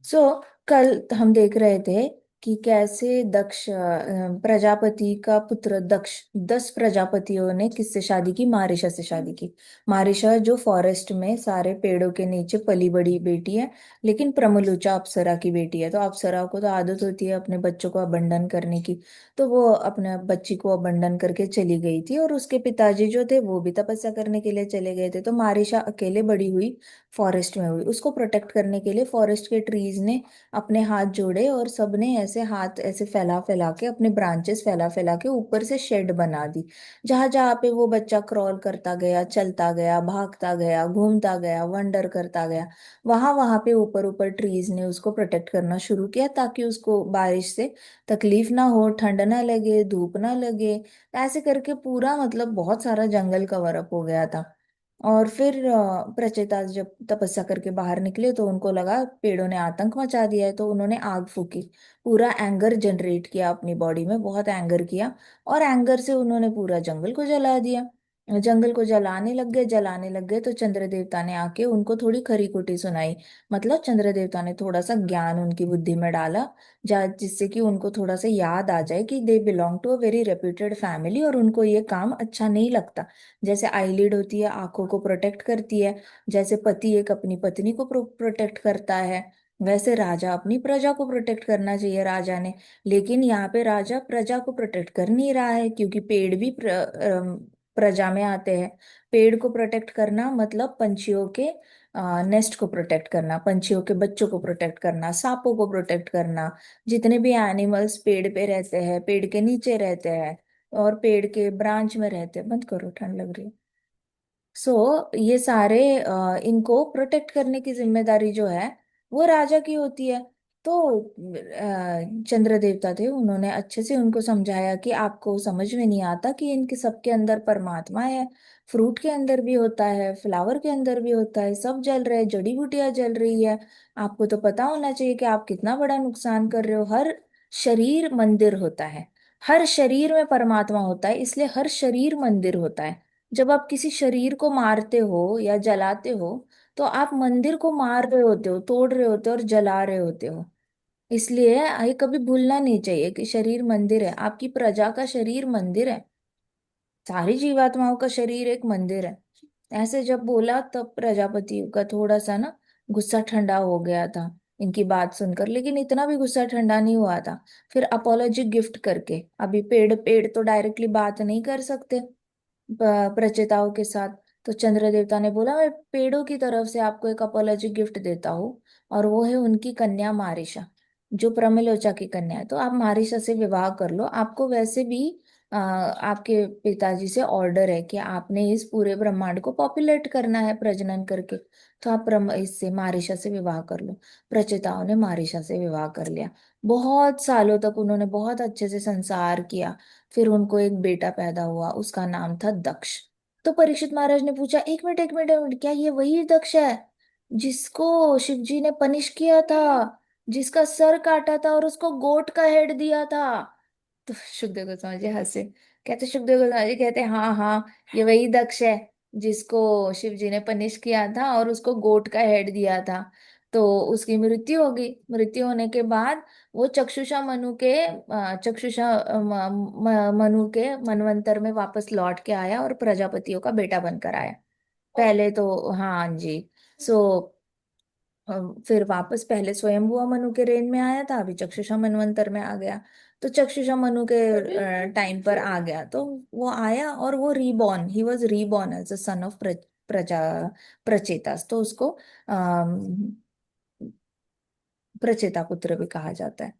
सो कल हम देख रहे थे कि कैसे दक्ष प्रजापति का पुत्र दक्ष 10 प्रजापतियों ने किससे शादी की, मारिशा से शादी की। मारिशा जो फॉरेस्ट में सारे पेड़ों के नीचे पली बड़ी बेटी है, लेकिन प्रमलुचा अप्सरा की बेटी है। तो अप्सरा को तो आदत होती है अपने बच्चों को अबंडन करने की। तो वो अपने बच्ची को अबंडन करके चली गई थी, और उसके पिताजी जो थे वो भी तपस्या करने के लिए चले गए थे। तो मारिशा अकेले बड़ी हुई, फॉरेस्ट में हुई। उसको प्रोटेक्ट करने के लिए फॉरेस्ट के ट्रीज ने अपने हाथ जोड़े, और सबने ऐसे हाथ ऐसे फैला फैला के, अपने ब्रांचेस फैला फैला के ऊपर से शेड बना दी। जहां जहां पे वो बच्चा क्रॉल करता गया, चलता गया, भागता गया, घूमता गया, वंडर करता गया, वहां वहां पे ऊपर ऊपर ट्रीज ने उसको प्रोटेक्ट करना शुरू किया, ताकि उसको बारिश से तकलीफ ना हो, ठंड ना लगे, धूप ना लगे। ऐसे करके पूरा मतलब बहुत सारा जंगल कवर अप हो गया था। और फिर प्रचेता जब तपस्या करके बाहर निकले तो उनको लगा पेड़ों ने आतंक मचा दिया है, तो उन्होंने आग फूकी। पूरा एंगर जनरेट किया अपनी बॉडी में, बहुत एंगर किया, और एंगर से उन्होंने पूरा जंगल को जला दिया। जंगल को जलाने लग गए, जलाने लग गए। तो चंद्र देवता ने आके उनको थोड़ी खरी खोटी सुनाई। मतलब चंद्र देवता ने थोड़ा सा ज्ञान उनकी बुद्धि में डाला, जा जिससे कि उनको थोड़ा सा याद आ जाए कि they belong to a very reputed family, और उनको ये काम अच्छा नहीं लगता। जैसे आईलिड होती है, आंखों को प्रोटेक्ट करती है, जैसे पति एक अपनी पत्नी को प्रोटेक्ट करता है, वैसे राजा अपनी प्रजा को प्रोटेक्ट करना चाहिए राजा ने। लेकिन यहाँ पे राजा प्रजा को प्रोटेक्ट कर नहीं रहा है, क्योंकि पेड़ भी प्रजा में आते हैं। पेड़ को प्रोटेक्ट करना मतलब पंछियों के नेस्ट को प्रोटेक्ट करना, पंछियों के बच्चों को प्रोटेक्ट करना, सांपों को प्रोटेक्ट करना। जितने भी एनिमल्स पेड़ पे रहते हैं, पेड़ के नीचे रहते हैं, और पेड़ के ब्रांच में रहते हैं, बंद करो ठंड लग रही है। ये सारे इनको प्रोटेक्ट करने की जिम्मेदारी जो है वो राजा की होती है। तो चंद्र देवता थे, उन्होंने अच्छे से उनको समझाया कि आपको समझ में नहीं आता कि इनके सबके अंदर परमात्मा है। फ्रूट के अंदर भी होता है, फ्लावर के अंदर भी होता है, सब जल रहे हैं, जड़ी बूटियां जल रही है। आपको तो पता होना चाहिए कि आप कितना बड़ा नुकसान कर रहे हो। हर शरीर मंदिर होता है, हर शरीर में परमात्मा होता है, इसलिए हर शरीर मंदिर होता है। जब आप किसी शरीर को मारते हो या जलाते हो, तो आप मंदिर को मार रहे होते हो, तोड़ रहे होते हो और जला रहे होते हो। इसलिए ये कभी भूलना नहीं चाहिए कि शरीर मंदिर है, आपकी प्रजा का शरीर मंदिर है, सारी जीवात्माओं का शरीर एक मंदिर है। ऐसे जब बोला तब प्रजापति का थोड़ा सा ना गुस्सा ठंडा हो गया था इनकी बात सुनकर, लेकिन इतना भी गुस्सा ठंडा नहीं हुआ था। फिर अपोलॉजी गिफ्ट करके, अभी पेड़ पेड़ तो डायरेक्टली बात नहीं कर सकते प्रचेताओं के साथ। तो चंद्र देवता ने बोला मैं पेड़ों की तरफ से आपको एक अपोलॉजी गिफ्ट देता हूँ, और वो है उनकी कन्या मारिशा, जो प्रमिलोचा की कन्या है। तो आप मारिशा से विवाह कर लो। आपको वैसे भी आपके पिताजी से ऑर्डर है कि आपने इस पूरे ब्रह्मांड को पॉपुलेट करना है प्रजनन करके। तो आप इससे मारिशा से विवाह कर लो। प्रचेताओं ने मारिशा से विवाह कर लिया। बहुत सालों तक उन्होंने बहुत अच्छे से संसार किया। फिर उनको एक बेटा पैदा हुआ, उसका नाम था दक्ष। तो परीक्षित महाराज ने पूछा, एक मिनट एक मिनट एक मिनट, क्या ये वही दक्ष है जिसको शिव जी ने पनिश किया था, जिसका सर काटा था और उसको गोट का हेड दिया था? तो सुखदेव गोस्वामी जी हंसे। कहते, सुखदेव गोस्वामी जी कहते, हाँ हाँ, ये वही दक्ष है जिसको शिव जी ने पनिश किया था और उसको गोट का हेड दिया था। तो उसकी मृत्यु हो गई। मृत्यु होने के बाद वो चक्षुषा मनु के चक्षुषा मनु के मनवंतर में वापस लौट के आया और प्रजापतियों का बेटा बनकर आया। पहले तो हाँ जी। सो फिर वापस पहले स्वयंभुआ मनु के रेन में आया था, अभी चक्षुषा मनवंतर में आ गया। तो चक्षुषा मनु के टाइम पर आ गया, तो वो आया और वो reborn, he was reborn as a son of प्रजा प्रचेतास। तो उसको अम, प्रचेता पुत्र भी कहा जाता है।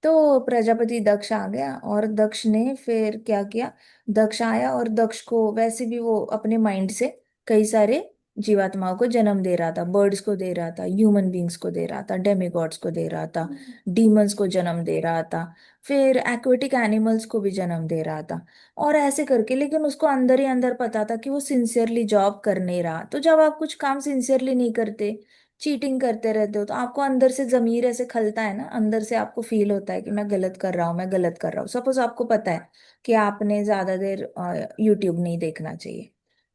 तो प्रजापति दक्ष आ गया, और दक्ष ने फिर क्या किया। दक्ष आया और दक्ष को वैसे भी वो अपने माइंड से कई सारे जीवात्माओं को जन्म दे रहा था। बर्ड्स को दे रहा था, ह्यूमन बींग्स को दे रहा था, डेमिगॉड्स को दे रहा था, डीमंस को जन्म दे रहा था, फिर एक्वेटिक एनिमल्स को भी जन्म दे रहा था। और ऐसे करके, लेकिन उसको अंदर ही अंदर पता था कि वो सिंसियरली जॉब कर नहीं रहा। तो जब आप कुछ काम सिंसियरली नहीं करते, चीटिंग करते रहते हो, तो आपको अंदर से जमीर ऐसे खलता है ना, अंदर से आपको फील होता है कि मैं गलत कर रहा हूँ, मैं गलत कर रहा हूँ। सपोज आपको पता है कि आपने ज्यादा देर यूट्यूब नहीं देखना चाहिए,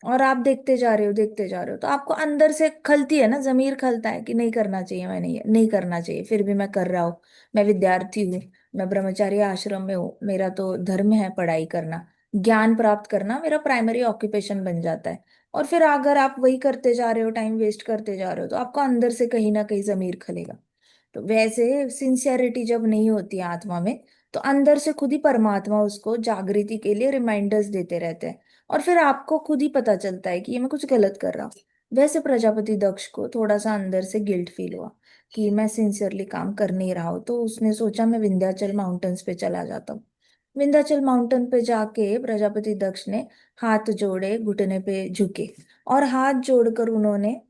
और आप देखते जा रहे हो, देखते जा रहे हो, तो आपको अंदर से खलती है ना, जमीर खलता है कि नहीं करना चाहिए, मैं नहीं, नहीं करना चाहिए, फिर भी मैं कर रहा हूँ। मैं विद्यार्थी हूँ, मैं ब्रह्मचारी आश्रम में हूँ, मेरा तो धर्म है पढ़ाई करना, ज्ञान प्राप्त करना मेरा प्राइमरी ऑक्यूपेशन बन जाता है। और फिर अगर आप वही करते जा रहे हो, टाइम वेस्ट करते जा रहे हो, तो आपको अंदर से कहीं ना कहीं जमीर खलेगा। तो वैसे सिंसियरिटी जब नहीं होती है आत्मा में, तो अंदर से खुद ही परमात्मा उसको जागृति के लिए रिमाइंडर्स देते रहते हैं, और फिर आपको खुद ही पता चलता है कि ये मैं कुछ गलत कर रहा हूँ। वैसे प्रजापति दक्ष को थोड़ा सा अंदर से गिल्ट फील हुआ कि मैं सिंसियरली काम कर नहीं रहा हूँ, तो उसने सोचा मैं विंध्याचल माउंटेन्स पे चला जाता हूँ। विंध्याचल माउंटेन पे जाके प्रजापति दक्ष ने हाथ जोड़े, घुटने पे झुके, और हाथ जोड़कर उन्होंने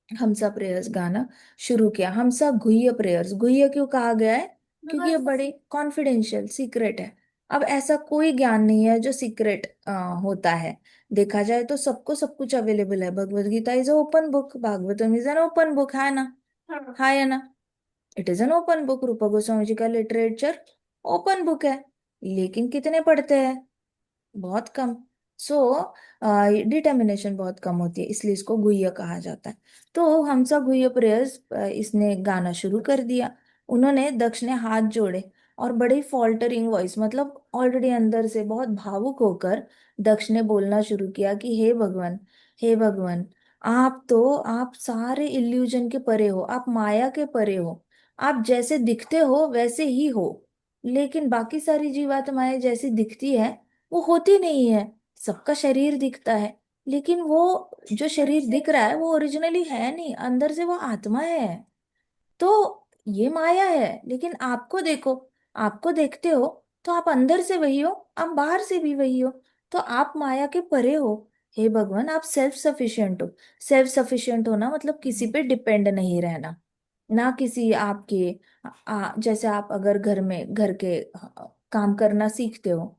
हमसा प्रेयर्स गाना शुरू किया। हमसा गुह्य प्रेयर्स, गुह्य क्यों कहा गया है? क्योंकि ये बड़े कॉन्फिडेंशियल सीक्रेट है। अब ऐसा कोई ज्ञान नहीं है जो सीक्रेट होता है। देखा जाए तो सबको सब कुछ अवेलेबल है। Bhagavad Gita is open book, Bhagavatam is an open book, है ना? हाँ या ना? It is an open book. Rupa Goswami ji का लिटरेचर ओपन बुक है, लेकिन कितने पढ़ते हैं? बहुत कम। सो डिटर्मिनेशन बहुत कम होती है, इसलिए इसको गुह्य कहा जाता है। तो हमसा गुह्य प्रेयर्स इसने गाना शुरू कर दिया। उन्होंने, दक्ष ने हाथ जोड़े, और बड़ी फॉल्टरिंग वॉइस, मतलब ऑलरेडी अंदर से बहुत भावुक होकर दक्ष ने बोलना शुरू किया कि हे भगवान, हे भगवान, आप सारे इल्यूजन के परे हो, आप माया के परे हो। आप जैसे दिखते हो वैसे ही हो, लेकिन बाकी सारी जीवात्माएं जैसी दिखती है वो होती नहीं है। सबका शरीर दिखता है, लेकिन वो जो शरीर दिख रहा है वो ओरिजिनली है नहीं, अंदर से वो आत्मा है। तो ये माया है, लेकिन आपको देखो, आपको देखते हो तो आप अंदर से वही हो, आप बाहर से भी वही हो। तो आप माया के परे हो। हे भगवान, आप सेल्फ सफिशिएंट हो। सेल्फ सफिशिएंट होना मतलब किसी पे डिपेंड नहीं रहना, ना किसी आपके जैसे आप अगर घर में घर के काम करना सीखते हो,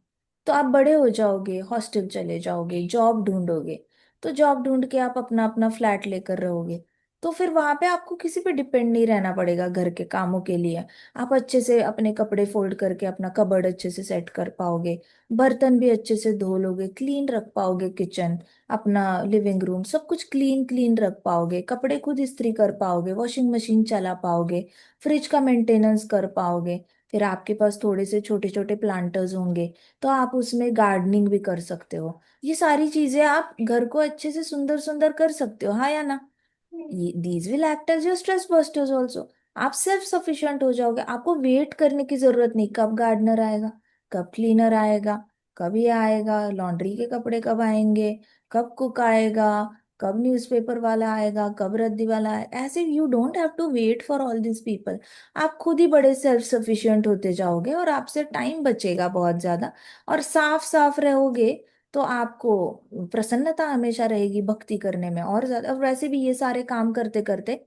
तो आप बड़े हो जाओगे, हॉस्टल चले जाओगे, जॉब ढूंढोगे, तो जॉब ढूंढ के आप अपना अपना फ्लैट लेकर रहोगे, तो फिर वहां पे आपको किसी पे डिपेंड नहीं रहना पड़ेगा घर के कामों के लिए। आप अच्छे से अपने कपड़े फोल्ड करके अपना कबर्ड अच्छे से सेट कर पाओगे, बर्तन भी अच्छे से धो लोगे, क्लीन रख पाओगे, किचन, अपना लिविंग रूम, सब कुछ क्लीन क्लीन रख पाओगे, कपड़े खुद इस्त्री कर पाओगे, वॉशिंग मशीन चला पाओगे, फ्रिज का मेंटेनेंस कर पाओगे। फिर आपके पास थोड़े से छोटे छोटे प्लांटर्स होंगे, तो आप उसमें गार्डनिंग भी कर सकते हो। ये सारी चीजें आप घर को अच्छे से सुंदर सुंदर कर सकते हो, हाँ या ना? These will act as your stress busters also. आप सेल्फ सफिशिएंट हो जाओगे, आपको वेट करने की जरूरत नहीं, कब गार्डनर आएगा, कब क्लीनर आएगा, कब ये आएगा, लॉन्ड्री के कपड़े कब आएंगे, कब कुक आएगा, कब न्यूज़पेपर वाला आएगा, कब रद्दी वाला आएगा, ऐसे you don't have to wait for all this people. आप खुद ही बड़े सेल्फ सफिशिएंट होते जाओगे, और आपसे टाइम बचेगा बहुत ज्यादा, और साफ साफ रहोगे, तो आपको प्रसन्नता हमेशा रहेगी भक्ति करने में और ज्यादा। और वैसे भी ये सारे काम करते करते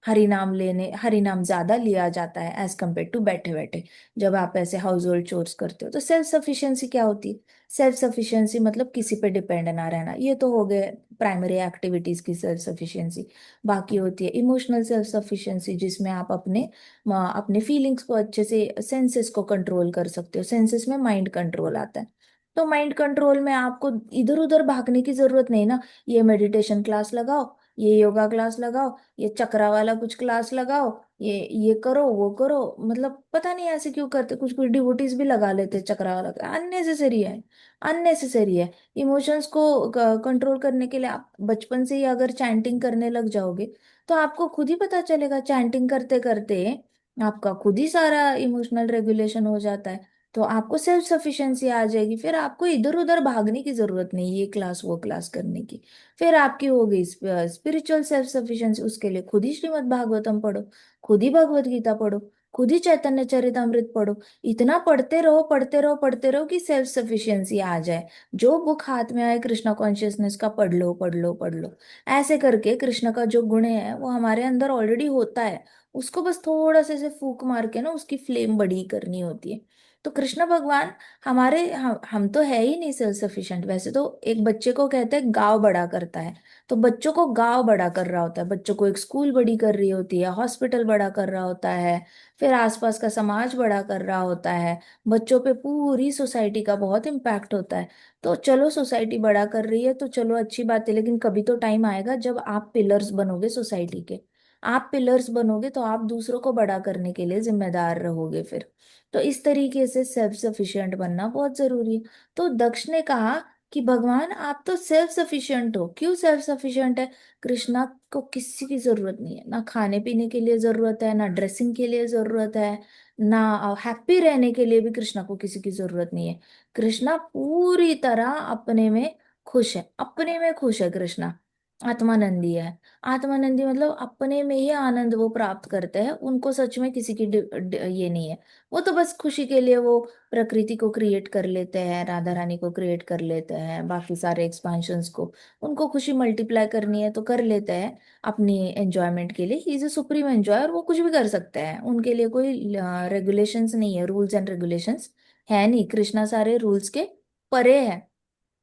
हरि नाम लेने, हरि नाम ज्यादा लिया जाता है एज कम्पेयर टू बैठे बैठे। जब आप ऐसे हाउस होल्ड चोर्स करते हो, तो सेल्फ सफिशिएंसी क्या होती है? सेल्फ सफिशिएंसी मतलब किसी पे डिपेंड ना रहना। ये तो हो गए प्राइमरी एक्टिविटीज की सेल्फ सफिशिएंसी। बाकी होती है इमोशनल सेल्फ सफिशिएंसी, जिसमें आप अपने फीलिंग्स को अच्छे से, सेंसेस को कंट्रोल कर सकते हो। सेंसेस में माइंड कंट्रोल आता है। तो माइंड कंट्रोल में आपको इधर उधर भागने की जरूरत नहीं ना। ये मेडिटेशन क्लास लगाओ, ये योगा क्लास लगाओ, ये चक्रा वाला कुछ क्लास लगाओ, ये करो वो करो, मतलब पता नहीं ऐसे क्यों करते, कुछ कुछ डिवोटीज भी लगा लेते हैं चक्रा वाला। अननेसेसरी है, अननेसेसरी है। इमोशंस को कंट्रोल करने के लिए आप बचपन से ही अगर चैंटिंग करने लग जाओगे, तो आपको खुद ही पता चलेगा, चैंटिंग करते करते आपका खुद ही सारा इमोशनल रेगुलेशन हो जाता है। तो आपको सेल्फ सफिशिएंसी आ जाएगी, फिर आपको इधर उधर भागने की जरूरत नहीं, ये क्लास वो क्लास करने की। फिर आपकी हो गई स्पिरिचुअल सेल्फ सफिशिएंसी। उसके लिए खुद ही श्रीमद् भागवतम पढ़ो, खुद ही भगवत गीता पढ़ो, खुद ही चैतन्य चरितमृत पढ़ो। इतना पढ़ते रहो, पढ़ते रहो, पढ़ते रहो कि सेल्फ सफिशिएंसी आ जाए। जो बुक हाथ में आए कृष्णा कॉन्शियसनेस का, पढ़ लो पढ़ लो पढ़ लो। ऐसे करके कृष्ण का जो गुण है वो हमारे अंदर ऑलरेडी होता है, उसको बस थोड़ा सा से फूक मार के ना उसकी फ्लेम बड़ी करनी होती है। तो कृष्ण भगवान हमारे हम तो है ही नहीं सेल्फ सफिशिएंट। वैसे तो एक बच्चे को कहते हैं गांव बड़ा करता है, तो बच्चों को गांव बड़ा कर रहा होता है, बच्चों को एक स्कूल बड़ी कर रही होती है, हॉस्पिटल बड़ा कर रहा होता है, फिर आसपास का समाज बड़ा कर रहा होता है, बच्चों पे पूरी सोसाइटी का बहुत इम्पैक्ट होता है। तो चलो सोसाइटी बड़ा कर रही है तो चलो अच्छी बात है, लेकिन कभी तो टाइम आएगा जब आप पिलर्स बनोगे सोसाइटी के। आप पिलर्स बनोगे तो आप दूसरों को बड़ा करने के लिए जिम्मेदार रहोगे फिर। तो इस तरीके से सेल्फ सफिशिएंट बनना बहुत जरूरी है। तो दक्ष ने कहा कि भगवान आप तो सेल्फ सफिशिएंट हो। क्यों सेल्फ सफिशिएंट है? कृष्णा को किसी की जरूरत नहीं है, ना खाने पीने के लिए जरूरत है, ना ड्रेसिंग के लिए जरूरत है, ना हैप्पी रहने के लिए भी कृष्णा को किसी की जरूरत नहीं है। कृष्णा पूरी तरह अपने में खुश है, अपने में खुश है कृष्णा। आत्मानंदी है। आत्मानंदी मतलब अपने में ही आनंद वो प्राप्त करते हैं, उनको सच में किसी की ये नहीं है। वो तो बस खुशी के लिए वो प्रकृति को क्रिएट कर लेते हैं, राधा रानी को क्रिएट कर लेते हैं, बाकी सारे एक्सपेंशंस को, उनको खुशी मल्टीप्लाई करनी है तो कर लेते हैं अपनी एंजॉयमेंट के लिए। He is a supreme enjoyer, वो कुछ भी कर सकते हैं, उनके लिए कोई रेगुलेशंस नहीं है, रूल्स एंड रेगुलेशंस है नहीं। कृष्णा सारे रूल्स के परे है।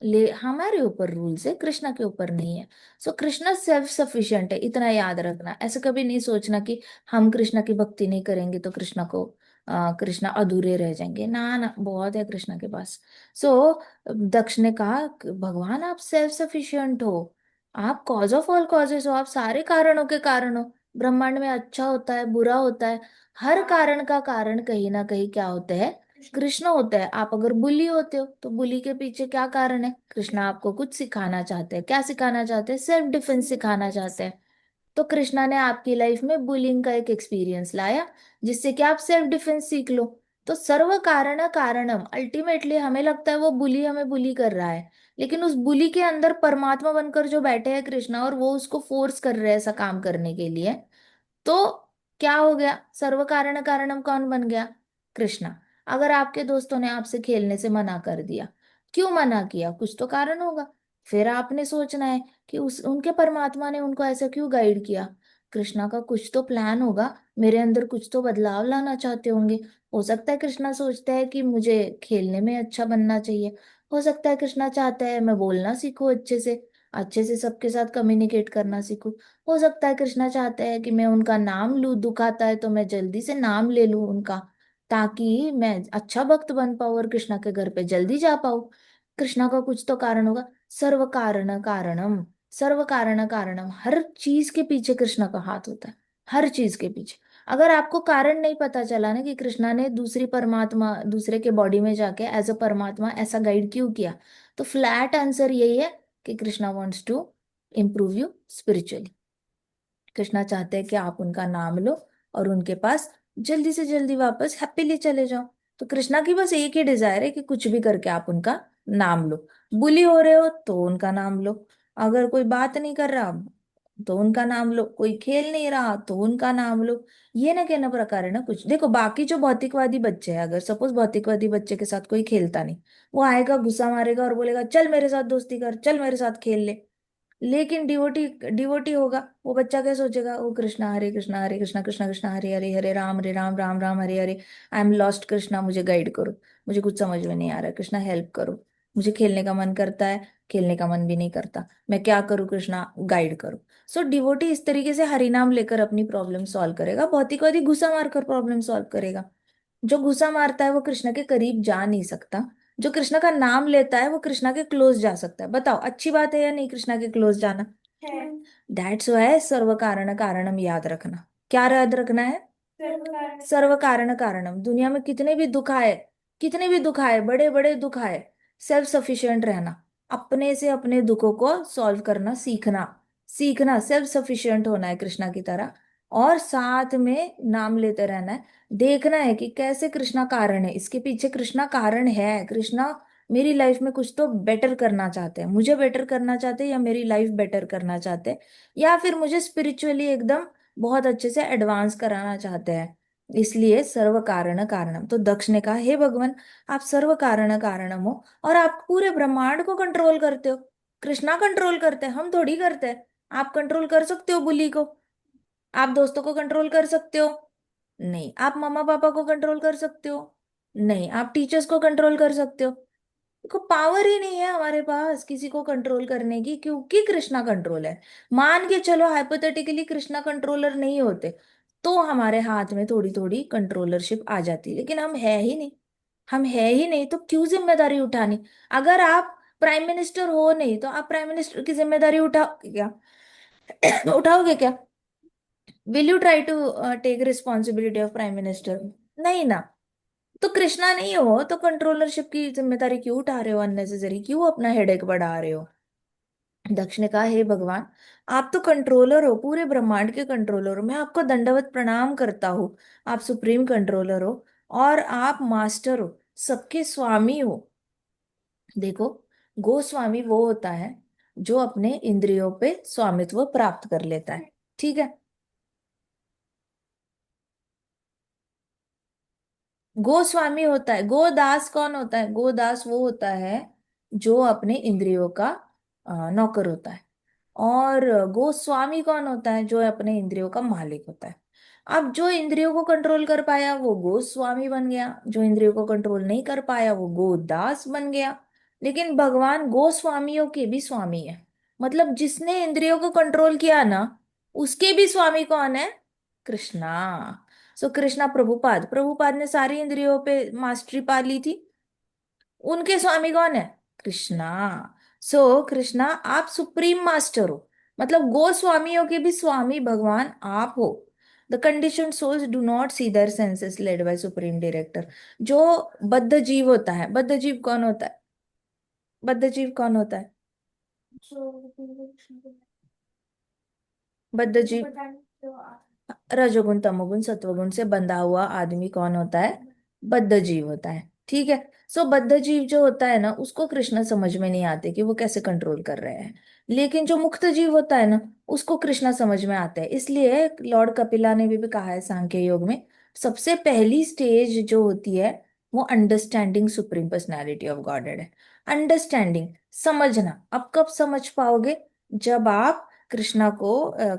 ले हमारे ऊपर रूल्स है, कृष्णा के ऊपर नहीं है। सो कृष्णा सेल्फ सफिशिएंट है, इतना याद रखना। ऐसा कभी नहीं सोचना कि हम कृष्णा की भक्ति नहीं करेंगे तो कृष्णा अधूरे रह जाएंगे। ना ना, बहुत है कृष्णा के पास। सो दक्ष ने कहा भगवान आप सेल्फ सफिशिएंट हो, आप कॉज ऑफ ऑल कॉजेस हो, आप सारे कारणों के कारण हो। ब्रह्मांड में अच्छा होता है, बुरा होता है, हर कारण का कारण कहीं ना कहीं क्या होते हैं? कृष्ण होता है। आप अगर बुली होते हो तो बुली के पीछे क्या कारण है? कृष्ण आपको कुछ सिखाना चाहते हैं। क्या सिखाना चाहते हैं? सेल्फ डिफेंस सिखाना चाहते हैं। तो कृष्णा ने आपकी लाइफ में बुलिंग का एक एक्सपीरियंस लाया, जिससे कि आप सेल्फ डिफेंस सीख लो। तो सर्व कारण कारणम, अल्टीमेटली हमें लगता है वो बुली हमें बुली कर रहा है, लेकिन उस बुली के अंदर परमात्मा बनकर जो बैठे हैं कृष्णा, और वो उसको फोर्स कर रहे हैं ऐसा काम करने के लिए। तो क्या हो गया? सर्व कारण कारणम कौन बन गया? कृष्णा। अगर आपके दोस्तों ने आपसे खेलने से मना कर दिया, क्यों मना किया? कुछ तो कारण होगा। फिर आपने सोचना है कि उस उनके परमात्मा ने उनको ऐसा क्यों गाइड किया। कृष्णा का कुछ तो प्लान होगा, मेरे अंदर कुछ तो बदलाव लाना चाहते होंगे। हो सकता है कृष्णा सोचता है कि मुझे खेलने में अच्छा बनना चाहिए। हो सकता है कृष्णा चाहता है मैं बोलना सीखूं अच्छे से, अच्छे से सबके साथ कम्युनिकेट करना सीखूं। हो सकता है कृष्णा चाहते हैं कि मैं उनका नाम लूं, दुखाता है तो मैं जल्दी से नाम ले लूं उनका, ताकि मैं अच्छा भक्त बन पाऊं और कृष्णा के घर पे जल्दी जा पाऊं। कृष्णा का कुछ तो कारण होगा। सर्व कारण कारणम, सर्व कारण कारणम, हर चीज के पीछे कृष्णा का हाथ होता है, हर चीज के पीछे। अगर आपको कारण नहीं पता चला ना कि कृष्णा ने दूसरी परमात्मा दूसरे के बॉडी में जाके एज अ परमात्मा ऐसा गाइड क्यों किया, तो फ्लैट आंसर यही है कि Krishna wants to improve you spiritually. Krishna चाहते हैं कि आप उनका नाम लो और उनके पास जल्दी से जल्दी वापस हैप्पीली चले जाओ। तो कृष्णा की बस एक ही डिजायर है कि कुछ भी करके आप उनका नाम लो। बुली हो रहे हो तो उनका नाम लो, अगर कोई बात नहीं कर रहा तो उनका नाम लो, कोई खेल नहीं रहा तो उनका नाम लो। ये ना कहना प्रकार है ना कुछ। देखो बाकी जो भौतिकवादी बच्चे हैं, अगर सपोज भौतिकवादी बच्चे के साथ कोई खेलता नहीं, वो आएगा गुस्सा मारेगा और बोलेगा चल मेरे साथ दोस्ती कर, चल मेरे साथ खेल ले। लेकिन डिवोटी डिवोटी होगा, वो बच्चा क्या सोचेगा? ओ कृष्णा हरे कृष्णा हरे Krishna Krishna Krishna Hare Hare Hare Ram Ram Ram Hare Hare, I am lost Krishna मुझे गाइड करो, मुझे कुछ समझ में नहीं आ रहा है कृष्णा हेल्प करो, मुझे खेलने का मन करता है, खेलने का मन भी नहीं करता, मैं क्या करूँ कृष्णा गाइड करो। सो डिवोटी इस तरीके से हरि नाम लेकर अपनी प्रॉब्लम सॉल्व करेगा, भौतिकवादी घुसा मारकर प्रॉब्लम सॉल्व करेगा। जो घुसा मारता है वो कृष्णा के करीब जा नहीं सकता, जो कृष्णा का नाम लेता है वो कृष्णा के क्लोज जा सकता है। बताओ अच्छी बात है या नहीं कृष्णा के क्लोज जाना? है। दैट्स वाई सर्व कारण कारणम याद रखना। क्या याद रखना है? सर्व कारण कारणम। दुनिया में कितने भी दुख आए, कितने भी दुख आए, बड़े बड़े दुख आए, सेल्फ सफिशिएंट रहना, अपने से अपने दुखों को सॉल्व करना सीखना, सीखना सेल्फ सफिशिएंट होना है कृष्णा की तरह। और साथ में नाम लेते रहना है, देखना है कि कैसे कृष्णा कारण है, इसके पीछे कृष्णा कारण है। कृष्णा मेरी लाइफ में कुछ तो बेटर करना चाहते हैं, मुझे बेटर करना चाहते हैं, या मेरी लाइफ बेटर करना चाहते हैं, या फिर मुझे स्पिरिचुअली एकदम बहुत अच्छे से एडवांस कराना चाहते हैं। इसलिए सर्व कारण कारणम। तो दक्ष ने कहा हे भगवान आप सर्व कारण कारणम हो, और आप पूरे ब्रह्मांड को कंट्रोल करते हो। कृष्णा कंट्रोल करते हैं, हम थोड़ी करते हैं। आप कंट्रोल कर सकते हो बुली को? आप दोस्तों को कंट्रोल कर सकते हो? नहीं। आप मम्मा पापा को कंट्रोल कर सकते हो? नहीं, आप टीचर्स को कंट्रोल कर सकते हो। देखो, पावर ही नहीं है हमारे पास किसी को कंट्रोल करने की, क्योंकि कृष्णा कंट्रोल है। मान के चलो हाइपोथेटिकली कृष्णा कंट्रोलर नहीं होते, तो हमारे हाथ में थोड़ी थोड़ी कंट्रोलरशिप आ जाती, लेकिन हम है ही नहीं। हम है ही नहीं तो क्यों जिम्मेदारी उठानी। अगर आप प्राइम मिनिस्टर हो नहीं, तो आप प्राइम मिनिस्टर की जिम्मेदारी उठाओगे क्या? उठाओगे क्या? Will you try to take responsibility of prime minister? नहीं ना। तो कृष्णा नहीं हो तो कंट्रोलरशिप की जिम्मेदारी क्यों उठा रहे हो अननेसेसरी, क्यों अपना हेडेक बढ़ा रहे हो? दक्ष ने कहा, हे भगवान, आप तो कंट्रोलर हो, पूरे ब्रह्मांड के कंट्रोलर हो, मैं आपको दंडवत प्रणाम करता हूँ। आप सुप्रीम कंट्रोलर हो और आप मास्टर हो, सबके स्वामी हो। देखो, गोस्वामी वो होता है जो अपने इंद्रियों पे स्वामित्व प्राप्त कर लेता है। ठीक है। गोस्वामी होता है, गोदास कौन होता है? गोदास वो होता है जो अपने इंद्रियों का नौकर होता है। और गोस्वामी कौन होता है? जो अपने इंद्रियों का मालिक होता है। अब जो इंद्रियों को कंट्रोल कर पाया वो गोस्वामी बन गया, जो इंद्रियों को कंट्रोल नहीं कर पाया वो गोदास बन गया। लेकिन भगवान गोस्वामियों के भी स्वामी है। मतलब जिसने इंद्रियों को कंट्रोल किया ना, उसके भी स्वामी कौन है? कृष्णा। सो कृष्णा प्रभुपाद, प्रभुपाद ने सारी इंद्रियों पे मास्टरी पा ली थी, उनके स्वामी कौन है? कृष्णा। सो कृष्णा, आप सुप्रीम मास्टर हो, मतलब गोस्वामियों के भी स्वामी भगवान आप हो। The condition souls do not see their senses led by supreme director. जो बद्ध जीव होता है, बद्ध जीव कौन होता है? बद्ध जीव कौन होता है? बद्ध जीव रजोगुण तमोगुण सत्वगुण से बंधा हुआ आदमी कौन होता है? बद्ध जीव होता है। ठीक है। सो बद्ध जीव जो होता है ना, उसको कृष्ण समझ में नहीं आते कि वो कैसे कंट्रोल कर रहे हैं। लेकिन जो मुक्त जीव होता है ना, उसको कृष्ण समझ में आता है। इसलिए लॉर्ड कपिला ने भी कहा है सांख्य योग में, सबसे पहली स्टेज जो होती है वो understanding supreme personality of godhead है। अंडरस्टैंडिंग, समझना। अब कब समझ पाओगे? जब आप कृष्णा को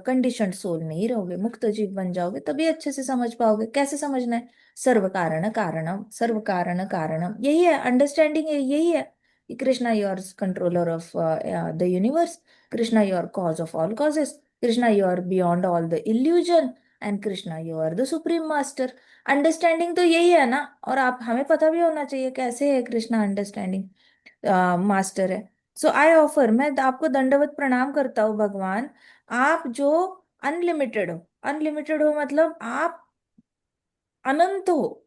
कंडीशनड सोल नहीं रहोगे, मुक्त जीव बन जाओगे, तभी अच्छे से समझ पाओगे। कैसे समझना है? सर्व कारण कारणम, सर्व कारण कारणम, यही है अंडरस्टैंडिंग, यही है कि Krishna you're controller of the universe, Krishna you're cause of all causes, Krishna you're beyond all the illusion, and Krishna you are the supreme master. Understanding तो यही है ना। और आप, हमें पता भी होना चाहिए कैसे है कृष्णा अंडरस्टैंडिंग मास्टर है। सो आई ऑफर, मैं आपको दंडवत प्रणाम करता हूँ भगवान। आप जो अनलिमिटेड हो, अनलिमिटेड हो मतलब आप अनंत हो।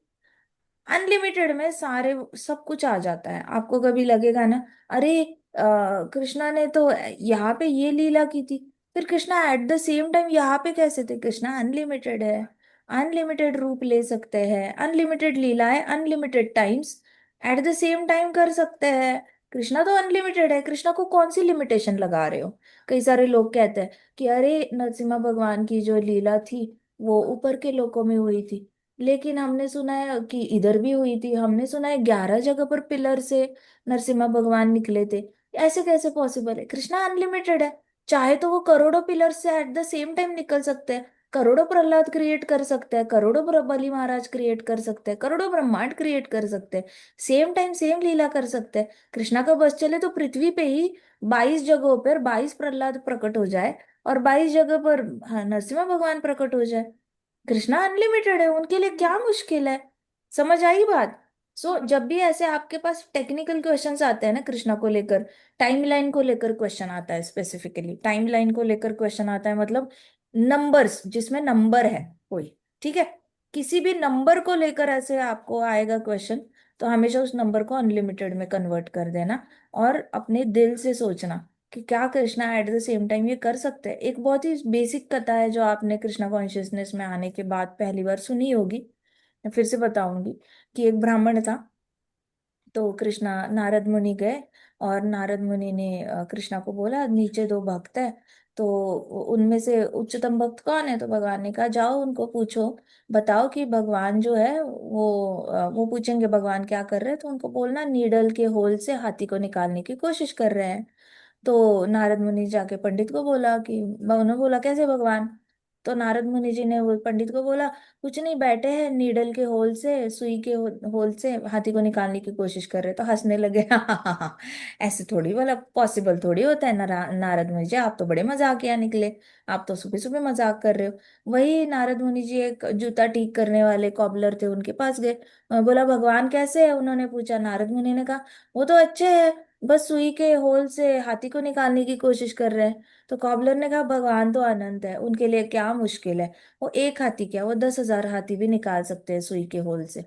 अनलिमिटेड में सारे सब कुछ आ जाता है। आपको कभी लगेगा ना, अरे कृष्णा ने तो यहाँ पे ये लीला की थी, फिर Krishna at the same time यहाँ पे कैसे थे? कृष्णा अनलिमिटेड है, अनलिमिटेड रूप ले सकते हैं, अनलिमिटेड लीलाएं unlimited times at the same time कर सकते हैं। कृष्णा तो अनलिमिटेड है, कृष्णा को कौन सी लिमिटेशन लगा रहे हो? कई सारे लोग कहते हैं कि अरे नरसिम्हा भगवान की जो लीला थी वो ऊपर के लोकों में हुई थी, लेकिन हमने सुना है कि इधर भी हुई थी, हमने सुना है 11 जगह पर पिलर से नरसिम्हा भगवान निकले थे। ऐसे कैसे पॉसिबल है? कृष्णा अनलिमिटेड है, चाहे तो वो करोड़ों पिलर से एट द सेम टाइम निकल सकते हैं, करोड़ों प्रहलाद क्रिएट कर सकते हैं, करोड़ों बलि महाराज क्रिएट कर सकते हैं, करोड़ों ब्रह्मांड क्रिएट कर सकते हैं, सेम टाइम सेम लीला कर सकते हैं। कृष्णा का बस चले तो पृथ्वी पे ही 22 जगहों पर 22 प्रहलाद प्रकट हो जाए, और 22 जगह पर, हाँ, नरसिम्हा भगवान प्रकट हो जाए। कृष्णा अनलिमिटेड है, उनके लिए क्या मुश्किल है? समझ आई बात? जब भी ऐसे आपके पास टेक्निकल क्वेश्चंस आते हैं ना कृष्णा को लेकर, टाइमलाइन को लेकर क्वेश्चन आता है, स्पेसिफिकली टाइमलाइन को लेकर क्वेश्चन आता है, मतलब नंबर्स जिसमें नंबर है कोई, ठीक है, किसी भी नंबर को लेकर ऐसे आपको आएगा क्वेश्चन, तो हमेशा उस नंबर को अनलिमिटेड में कन्वर्ट कर देना, और अपने दिल से सोचना कि क्या Krishna at the same time ये कर सकते हैं। एक बहुत ही बेसिक कथा है जो आपने कृष्णा कॉन्शियसनेस में आने के बाद पहली बार सुनी होगी, मैं फिर से बताऊंगी। कि एक ब्राह्मण था, तो कृष्णा, नारद मुनि गए, और नारद मुनि ने कृष्णा को बोला नीचे दो भक्त है, तो उनमें से उच्चतम भक्त कौन है? तो भगवान ने कहा जाओ उनको पूछो, बताओ कि भगवान जो है वो पूछेंगे भगवान क्या कर रहे हैं, तो उनको बोलना नीडल के होल से हाथी को निकालने की कोशिश कर रहे हैं। तो नारद मुनि जाके पंडित को बोला कि, उन्होंने बोला कैसे भगवान? तो नारद मुनि जी ने वो पंडित को बोला, कुछ नहीं, बैठे हैं नीडल के होल से, सुई के होल से हाथी को निकालने की कोशिश कर रहे। तो हंसने लगे। ऐसे थोड़ी, बोला पॉसिबल थोड़ी होता है। नारद मुनि जी, आप तो बड़े मजाकिया निकले, आप तो सुबह सुबह मजाक कर रहे हो। वही नारद मुनि जी एक जूता ठीक करने वाले कॉबलर थे, उनके पास गए। बोला, भगवान कैसे है? उन्होंने पूछा। नारद मुनि ने कहा, वो तो अच्छे है, बस सुई के होल से हाथी को निकालने की कोशिश कर रहे हैं। तो कॉबलर ने कहा, भगवान तो अनंत है, उनके लिए क्या मुश्किल है? वो एक हाथी क्या, वो 10,000 हाथी भी निकाल सकते हैं सुई के होल से।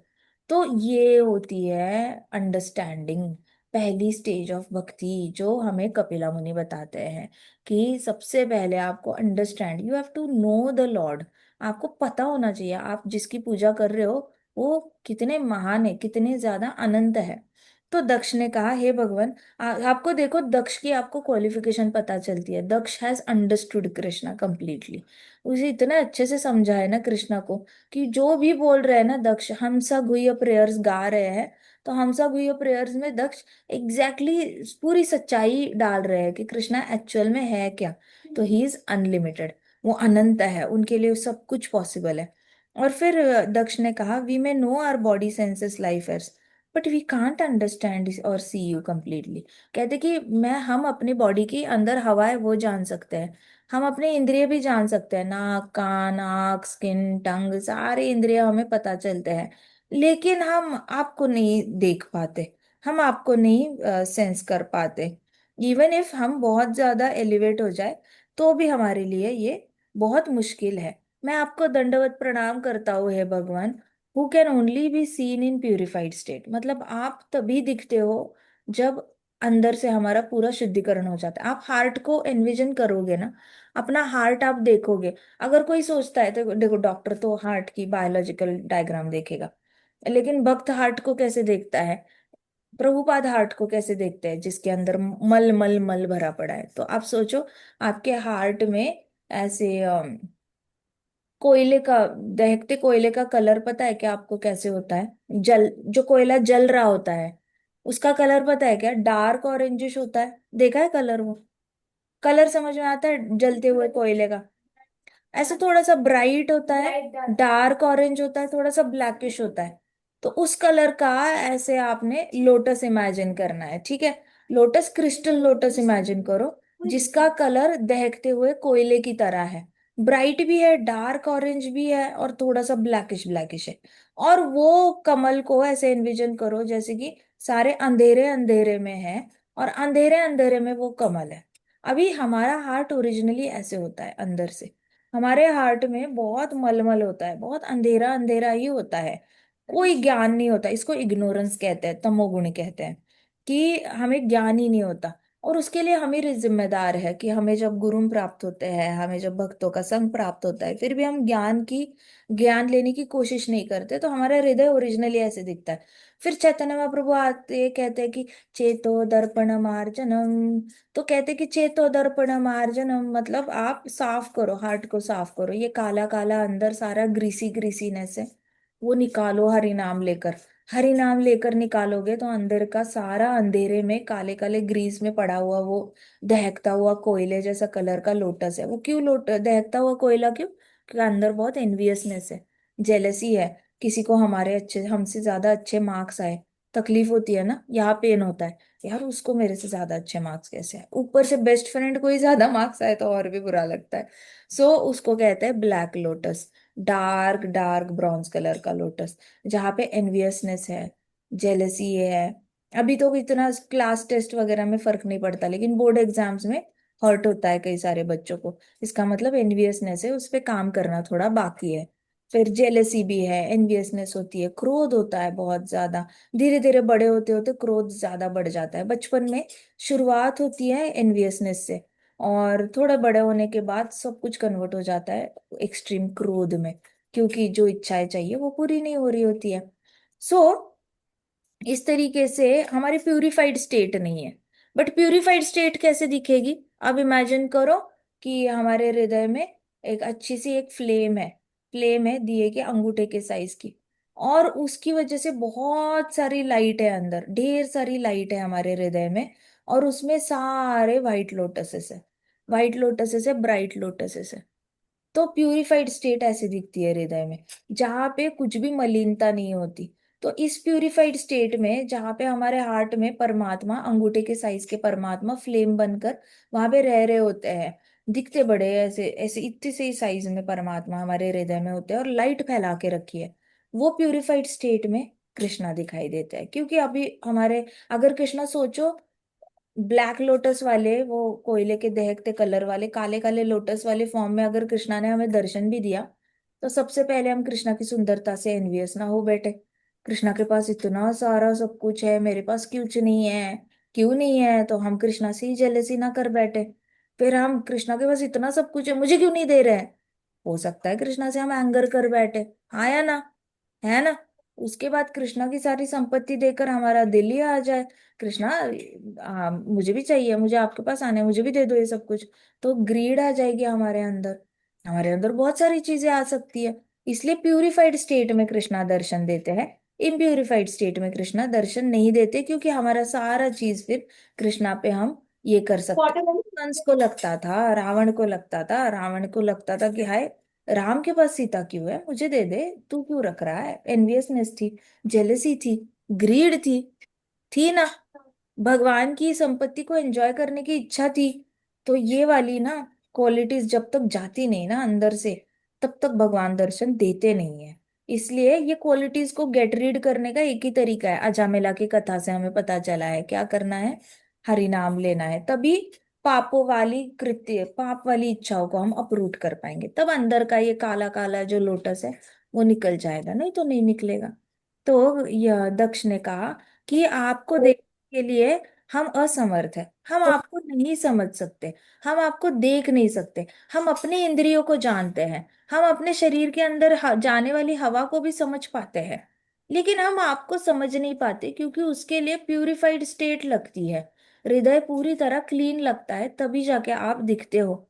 तो ये होती है अंडरस्टैंडिंग, पहली स्टेज ऑफ भक्ति, जो हमें कपिला मुनि बताते हैं कि सबसे पहले आपको understand, you have to know the lord. आपको पता होना चाहिए आप जिसकी पूजा कर रहे हो वो कितने महान है, कितने ज्यादा अनंत है। तो दक्ष ने कहा, हे भगवान, आपको देखो, दक्ष की आपको क्वालिफिकेशन पता चलती है। दक्ष हैज अंडरस्टूड कृष्णा कंप्लीटली। उसे इतने अच्छे से समझा है ना कृष्णा को, कि जो भी बोल रहे हैं ना दक्ष, हमसा गुह्य प्रेयर्स गा रहे हैं, तो हमसा गुह्य प्रेयर्स में दक्ष पूरी सच्चाई डाल रहे हैं कि कृष्णा एक्चुअल में है क्या। तो ही इज अनलिमिटेड, वो अनंत है, उनके लिए सब कुछ पॉसिबल है। और फिर दक्ष ने कहा, we may know our body senses life as, but we can't understand और सी यू कम्प्लीटली। कहते कि मैं हम अपनी बॉडी की अंदर हवा है वो जान सकते हैं, हम अपने इंद्रिय भी जान सकते हैं, नाक, कान, आँख, स्किन, टंग, सारे इंद्रिय हमें पता चलते हैं, लेकिन हम आपको नहीं देख पाते, हम आपको नहीं सेंस कर पाते। इवन इफ हम बहुत ज्यादा एलिवेट हो जाए तो भी हमारे लिए ये बहुत मुश्किल है। मैं आपको दंडवत प्रणाम करता हूँ हे भगवान, who can only be seen in purified state. मतलब आप तभी दिखते हो जब अंदर से हमारा पूरा शुद्धिकरण हो जाता है। आप हार्ट को एनविजन करोगे ना, अपना हार्ट आप देखोगे। अगर कोई सोचता है तो देखो, डॉक्टर तो हार्ट की बायोलॉजिकल डायग्राम देखेगा, लेकिन भक्त हार्ट को कैसे देखता है? प्रभुपाद हार्ट को कैसे देखते हैं? जिसके अंदर मल मल मल भरा पड़ा है। तो आप सोचो, आपके हार्ट में ऐसे कोयले का, दहकते कोयले का कलर पता है क्या आपको कैसे होता है? जल जो कोयला जल रहा होता है उसका कलर पता है क्या? डार्क ऑरेंजिश होता है। देखा है कलर वो? कलर समझ में आता है जलते हुए कोयले का? ऐसे थोड़ा सा ब्राइट होता है, डार्क ऑरेंज होता है, थोड़ा सा ब्लैकिश होता है। तो उस कलर का ऐसे आपने लोटस इमेजिन करना है, ठीक है? लोटस, क्रिस्टल लोटस इमेजिन करो, जिसका कलर दहकते हुए कोयले की तरह है, ब्राइट भी है, डार्क ऑरेंज भी है, और थोड़ा सा ब्लैकिश ब्लैकिश है। और वो कमल को ऐसे इन्विजन करो जैसे कि सारे अंधेरे अंधेरे में है, और अंधेरे अंधेरे में वो कमल है। अभी हमारा हार्ट ओरिजिनली ऐसे होता है अंदर से, हमारे हार्ट में बहुत मलमल होता है, बहुत अंधेरा अंधेरा ही होता है, कोई ज्ञान नहीं होता। इसको इग्नोरेंस कहते हैं, तमोगुण कहते हैं, कि हमें ज्ञान ही नहीं होता। और उसके लिए हम ही जिम्मेदार है कि हमें जब गुरु प्राप्त होते हैं, हमें जब भक्तों का संग प्राप्त होता है, फिर भी हम ज्ञान लेने की कोशिश नहीं करते, तो हमारा हृदय ओरिजिनली ऐसे दिखता है। फिर चैतन्य महाप्रभु आते कहते हैं कि चेतो दर्पण मार्जनम। तो कहते कि चेतो दर्पण मार्जनम, मतलब आप साफ करो, हार्ट को साफ करो, ये काला काला अंदर सारा ग्रीसी ग्रीसीनेस है, वो निकालो हरि नाम लेकर। हरि नाम लेकर निकालोगे तो अंदर का सारा अंधेरे में काले काले ग्रीस में पड़ा हुआ वो दहकता हुआ कोयले जैसा कलर का लोटस है। वो क्यों दहकता हुआ कोयला क्यों? क्योंकि अंदर बहुत एनवियसनेस है, जेलसी है। किसी को हमारे अच्छे, हमसे ज्यादा अच्छे मार्क्स आए, तकलीफ होती है ना, यहाँ पेन होता है, यार उसको मेरे से ज्यादा अच्छे मार्क्स कैसे आए? ऊपर से बेस्ट फ्रेंड को ही ज्यादा मार्क्स आए तो और भी बुरा लगता है। सो उसको कहते हैं black lotus, dark dark bronze colour का लोटस, जहाँ पे एनवियसनेस है, जेलसी है। अभी तो इतना क्लास टेस्ट वगैरह में फर्क नहीं पड़ता, लेकिन बोर्ड एग्जाम्स में हर्ट होता है कई सारे बच्चों को। इसका मतलब एनवियसनेस है, उस पे काम करना थोड़ा बाकी है। फिर जेलेसी भी है, एनवियसनेस होती है, क्रोध होता है बहुत ज्यादा। धीरे धीरे बड़े होते होते क्रोध ज्यादा बढ़ जाता है। बचपन में शुरुआत होती है एनवियसनेस से, और थोड़ा बड़े होने के बाद सब कुछ कन्वर्ट हो जाता है एक्सट्रीम क्रोध में, क्योंकि जो इच्छाएं चाहिए वो पूरी नहीं हो रही होती है। सो इस तरीके से हमारी प्यूरिफाइड स्टेट नहीं है। बट प्यूरिफाइड स्टेट कैसे दिखेगी? अब इमेजिन करो कि हमारे हृदय में एक अच्छी सी एक फ्लेम है दिए के अंगूठे के साइज की, और उसकी वजह से बहुत सारी लाइट है अंदर, ढेर सारी लाइट है हमारे हृदय में, और उसमें सारे व्हाइट लोटसेस है, व्हाइट लोटसेस है, ब्राइट लोटसेस है। तो प्यूरिफाइड स्टेट ऐसी दिखती है हृदय में, जहाँ पे कुछ भी मलिनता नहीं होती। तो इस प्यूरिफाइड स्टेट में, जहाँ पे हमारे हार्ट में परमात्मा, अंगूठे के साइज के परमात्मा फ्लेम बनकर वहां पे रह रहे होते हैं, दिखते बड़े ऐसे ऐसे इतने से ही साइज में परमात्मा हमारे हृदय में होते हैं और लाइट फैला के रखी है, वो प्यूरिफाइड स्टेट में कृष्णा दिखाई देता है। क्योंकि अभी हमारे, अगर कृष्णा सोचो, ब्लैक लोटस वाले, वो कोयले के दहकते कलर वाले काले काले लोटस वाले फॉर्म में अगर कृष्णा ने हमें दर्शन भी दिया, तो सबसे पहले हम कृष्णा की सुंदरता से एनवियस ना हो बैठे। कृष्णा के पास इतना सारा सब कुछ है, मेरे पास कुछ नहीं है, क्यों नहीं है, तो हम कृष्णा से ही जेलसी ना कर बैठे। फिर हम, कृष्णा के पास इतना सब कुछ है, मुझे क्यों नहीं दे रहे हैं, हो सकता है कृष्णा से हम एंगर कर बैठे। हाँ या ना, है ना। उसके बाद कृष्णा की सारी संपत्ति देकर हमारा दिल ही आ जाए, कृष्णा मुझे भी चाहिए, मुझे आपके पास आना है, मुझे भी दे दो ये सब कुछ। तो ग्रीड आ जाएगी हमारे अंदर, हमारे अंदर बहुत सारी चीजें आ सकती है। इसलिए प्यूरिफाइड स्टेट में कृष्णा दर्शन देते हैं, इम्प्यूरिफाइड स्टेट में कृष्णा दर्शन नहीं देते, क्योंकि हमारा सारा चीज फिर कृष्णा पे हम ये कर सकते। कंस को लगता था, रावण को लगता था, रावण को लगता था कि हाय, राम के पास सीता क्यों है, मुझे दे दे, तू क्यों रख रहा है। एनवियसनेस थी, जेलसी थी, ग्रीड थी ना, भगवान की संपत्ति को एंजॉय करने की इच्छा थी। तो ये वाली ना क्वालिटीज जब तक जाती नहीं ना अंदर से, तब तक भगवान दर्शन देते नहीं है। इसलिए ये क्वालिटीज को गेट रीड करने का एक ही तरीका है, अजामिला की कथा से हमें पता चला है क्या करना है, हरि नाम लेना है। तभी पापों वाली कृत्य, पाप वाली इच्छाओं को हम अप्रूट कर पाएंगे, तब अंदर का ये काला काला जो लोटस है वो निकल जाएगा, नहीं तो नहीं निकलेगा। तो यह दक्ष ने कहा कि आपको देखने के लिए हम असमर्थ हैं, हम आपको नहीं समझ सकते, हम आपको देख नहीं सकते। हम अपनी इंद्रियों को जानते हैं, हम अपने शरीर के अंदर जाने वाली हवा को भी समझ पाते हैं, लेकिन हम आपको समझ नहीं पाते, क्योंकि उसके लिए प्यूरिफाइड स्टेट लगती है, हृदय पूरी तरह क्लीन लगता है, तभी जाके आप दिखते हो।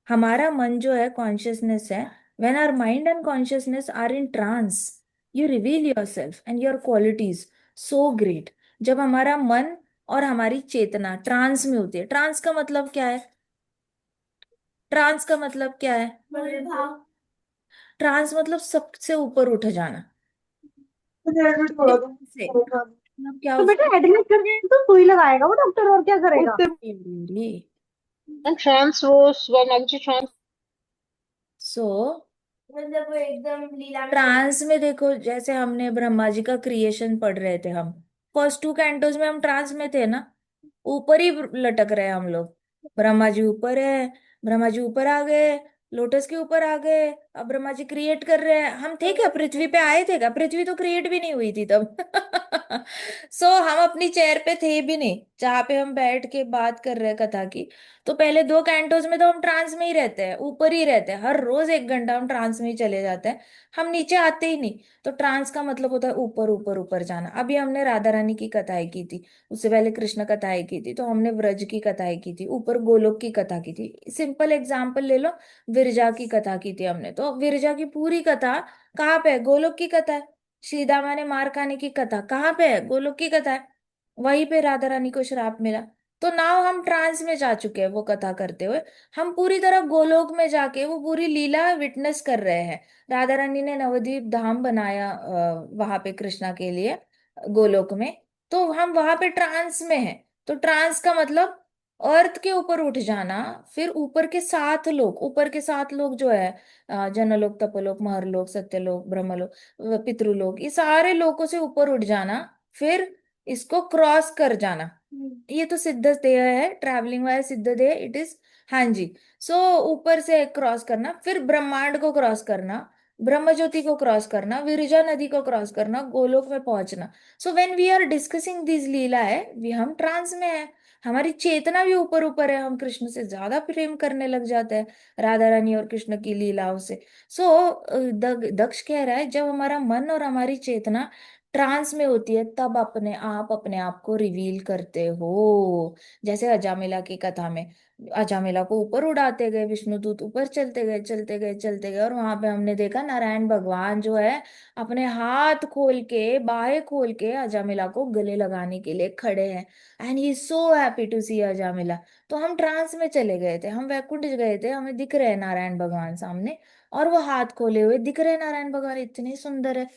हमारा मन जो है, कॉन्शियसनेस है, when our mind and consciousness are in trance, you reveal yourself and your qualities so great. जब हमारा मन और हमारी चेतना ट्रांस में होती है, ट्रांस का मतलब क्या है, ट्रांस का मतलब क्या है, ट्रांस मतलब सबसे ऊपर उठ जाना, मुझे एडमिट करा दो। से मतलब क्या तो होता बेटा एडमिट करके तो सुई लगाएगा वो डॉक्टर, और क्या करेगा? है। ट्रांस वो स्वयं ट्रांस। सो मतलब वो एकदम लीला ट्रांस में देखो, जैसे हमने ब्रह्मा जी का क्रिएशन पढ़ रहे थे हम, फर्स्ट टू कैंटोज में हम ट्रांस में थे ना, ऊपर ही लटक रहे हैं हम लोग। ब्रह्मा जी ऊपर है, ब्रह्मा जी ऊपर आ गए, लोटस के ऊपर आ गए, अब ब्रह्मा जी क्रिएट कर रहे हैं। हम थे क्या पृथ्वी पे आए थे क्या, पृथ्वी तो क्रिएट भी नहीं हुई थी तब। सो हम अपनी चेयर पे थे भी नहीं, जहाँ पे हम बैठ के बात कर रहे हैं कथा की। तो पहले दो कैंटोज में तो हम ट्रांस में ही रहते हैं, ऊपर ही रहते हैं, हर रोज 1 घंटा हम ट्रांस में ही चले जाते हैं, हम नीचे आते ही नहीं। तो ट्रांस का मतलब होता है ऊपर ऊपर ऊपर जाना। अभी हमने राधा रानी की कथाएं की थी, उससे पहले कृष्ण कथाएं की थी, तो हमने व्रज की कथाएं की थी, ऊपर गोलोक की कथा की थी। सिंपल एग्जाम्पल ले लो, विरजा की कथा की थी हमने, तो विरजा की पूरी कथा कहाँ पे है, गोलोक की कथा है। श्री दामा ने मार खाने की कथा कहाँ पे है, गोलोक की कथा है। वहीं पे राधा रानी को श्राप मिला। तो नाउ हम ट्रांस में जा चुके हैं वो कथा करते हुए, हम पूरी तरह गोलोक में जाके वो पूरी लीला विटनेस कर रहे हैं। राधा रानी ने नवद्वीप धाम बनाया वहां पे कृष्णा के लिए, गोलोक में। तो हम वहां पे ट्रांस में हैं। तो ट्रांस का मतलब अर्थ के ऊपर उठ जाना, फिर ऊपर के 7 लोक, ऊपर के 7 लोक जो है, जनलोक, तपोलोक, महरलोक, सत्यलोक, ब्रह्मलोक, पितृलोक, ये सारे लोकों से ऊपर उठ जाना, फिर इसको क्रॉस कर जाना। ये तो सिद्ध देह है, ट्रैवलिंग वाला सिद्ध देह इट इज। हाँ जी। सो ऊपर से क्रॉस करना, फिर ब्रह्मांड को क्रॉस करना, ब्रह्म ज्योति को क्रॉस करना, विरजा नदी को क्रॉस करना, गोलोक में पहुंचना। So when we are discussing this lila है, वी हम ट्रांस में है, हमारी चेतना भी ऊपर ऊपर है, हम कृष्ण से ज्यादा प्रेम करने लग जाते हैं, राधा रानी और कृष्ण की लीलाओं से। सो दक्ष कह रहा है, जब हमारा मन और हमारी चेतना ट्रांस में होती है तब अपने आप को रिवील करते हो। जैसे अजामिला की कथा में अजामिला को ऊपर उड़ाते गए विष्णुदूत, ऊपर चलते गए चलते गए चलते गए, और वहां पे हमने देखा नारायण भगवान जो है अपने हाथ खोल के बाहें खोल के अजामिला को गले लगाने के लिए खड़े हैं। And he so happy to see Ajamila. तो हम ट्रांस में चले गए थे, हम वैकुंठ गए थे, हमें दिख रहे हैं नारायण भगवान सामने, और वो हाथ खोले हुए दिख रहे हैं नारायण भगवान, इतने सुंदर है।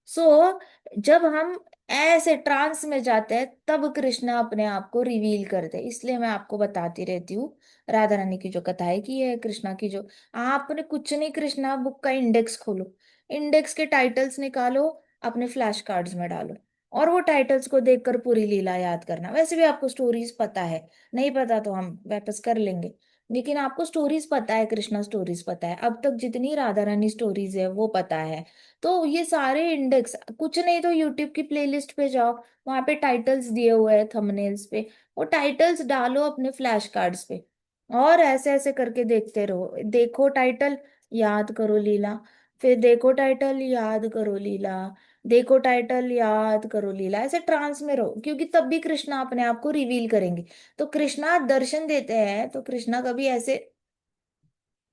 सो जब हम ऐसे ट्रांस में जाते हैं तब कृष्णा अपने आप को रिवील करते हैं। इसलिए मैं आपको बताती रहती हूँ राधा रानी की जो कथाएं की है, कृष्णा की जो, आपने कुछ नहीं, कृष्णा बुक का इंडेक्स खोलो, इंडेक्स के टाइटल्स निकालो, अपने फ्लैश कार्ड्स में डालो, और वो टाइटल्स को देखकर पूरी लीला याद करना। वैसे भी आपको स्टोरीज पता है, नहीं पता तो हम वापस कर लेंगे, लेकिन आपको स्टोरीज पता है, कृष्णा स्टोरीज पता है, अब तक जितनी राधा रानी स्टोरीज है वो पता है। तो ये सारे इंडेक्स, कुछ नहीं तो यूट्यूब की प्लेलिस्ट पे जाओ, वहां पे टाइटल्स दिए हुए हैं थंबनेल्स पे, वो टाइटल्स डालो अपने फ्लैश कार्ड्स पे, और ऐसे ऐसे करके देखते रहो। देखो टाइटल, याद करो लीला, फिर देखो टाइटल, याद करो लीला, देखो टाइटल, याद करो लीला, ऐसे ट्रांस में रहो, क्योंकि तब भी कृष्णा अपने आप को रिवील करेंगे। तो कृष्णा दर्शन देते हैं, तो कृष्णा कभी ऐसे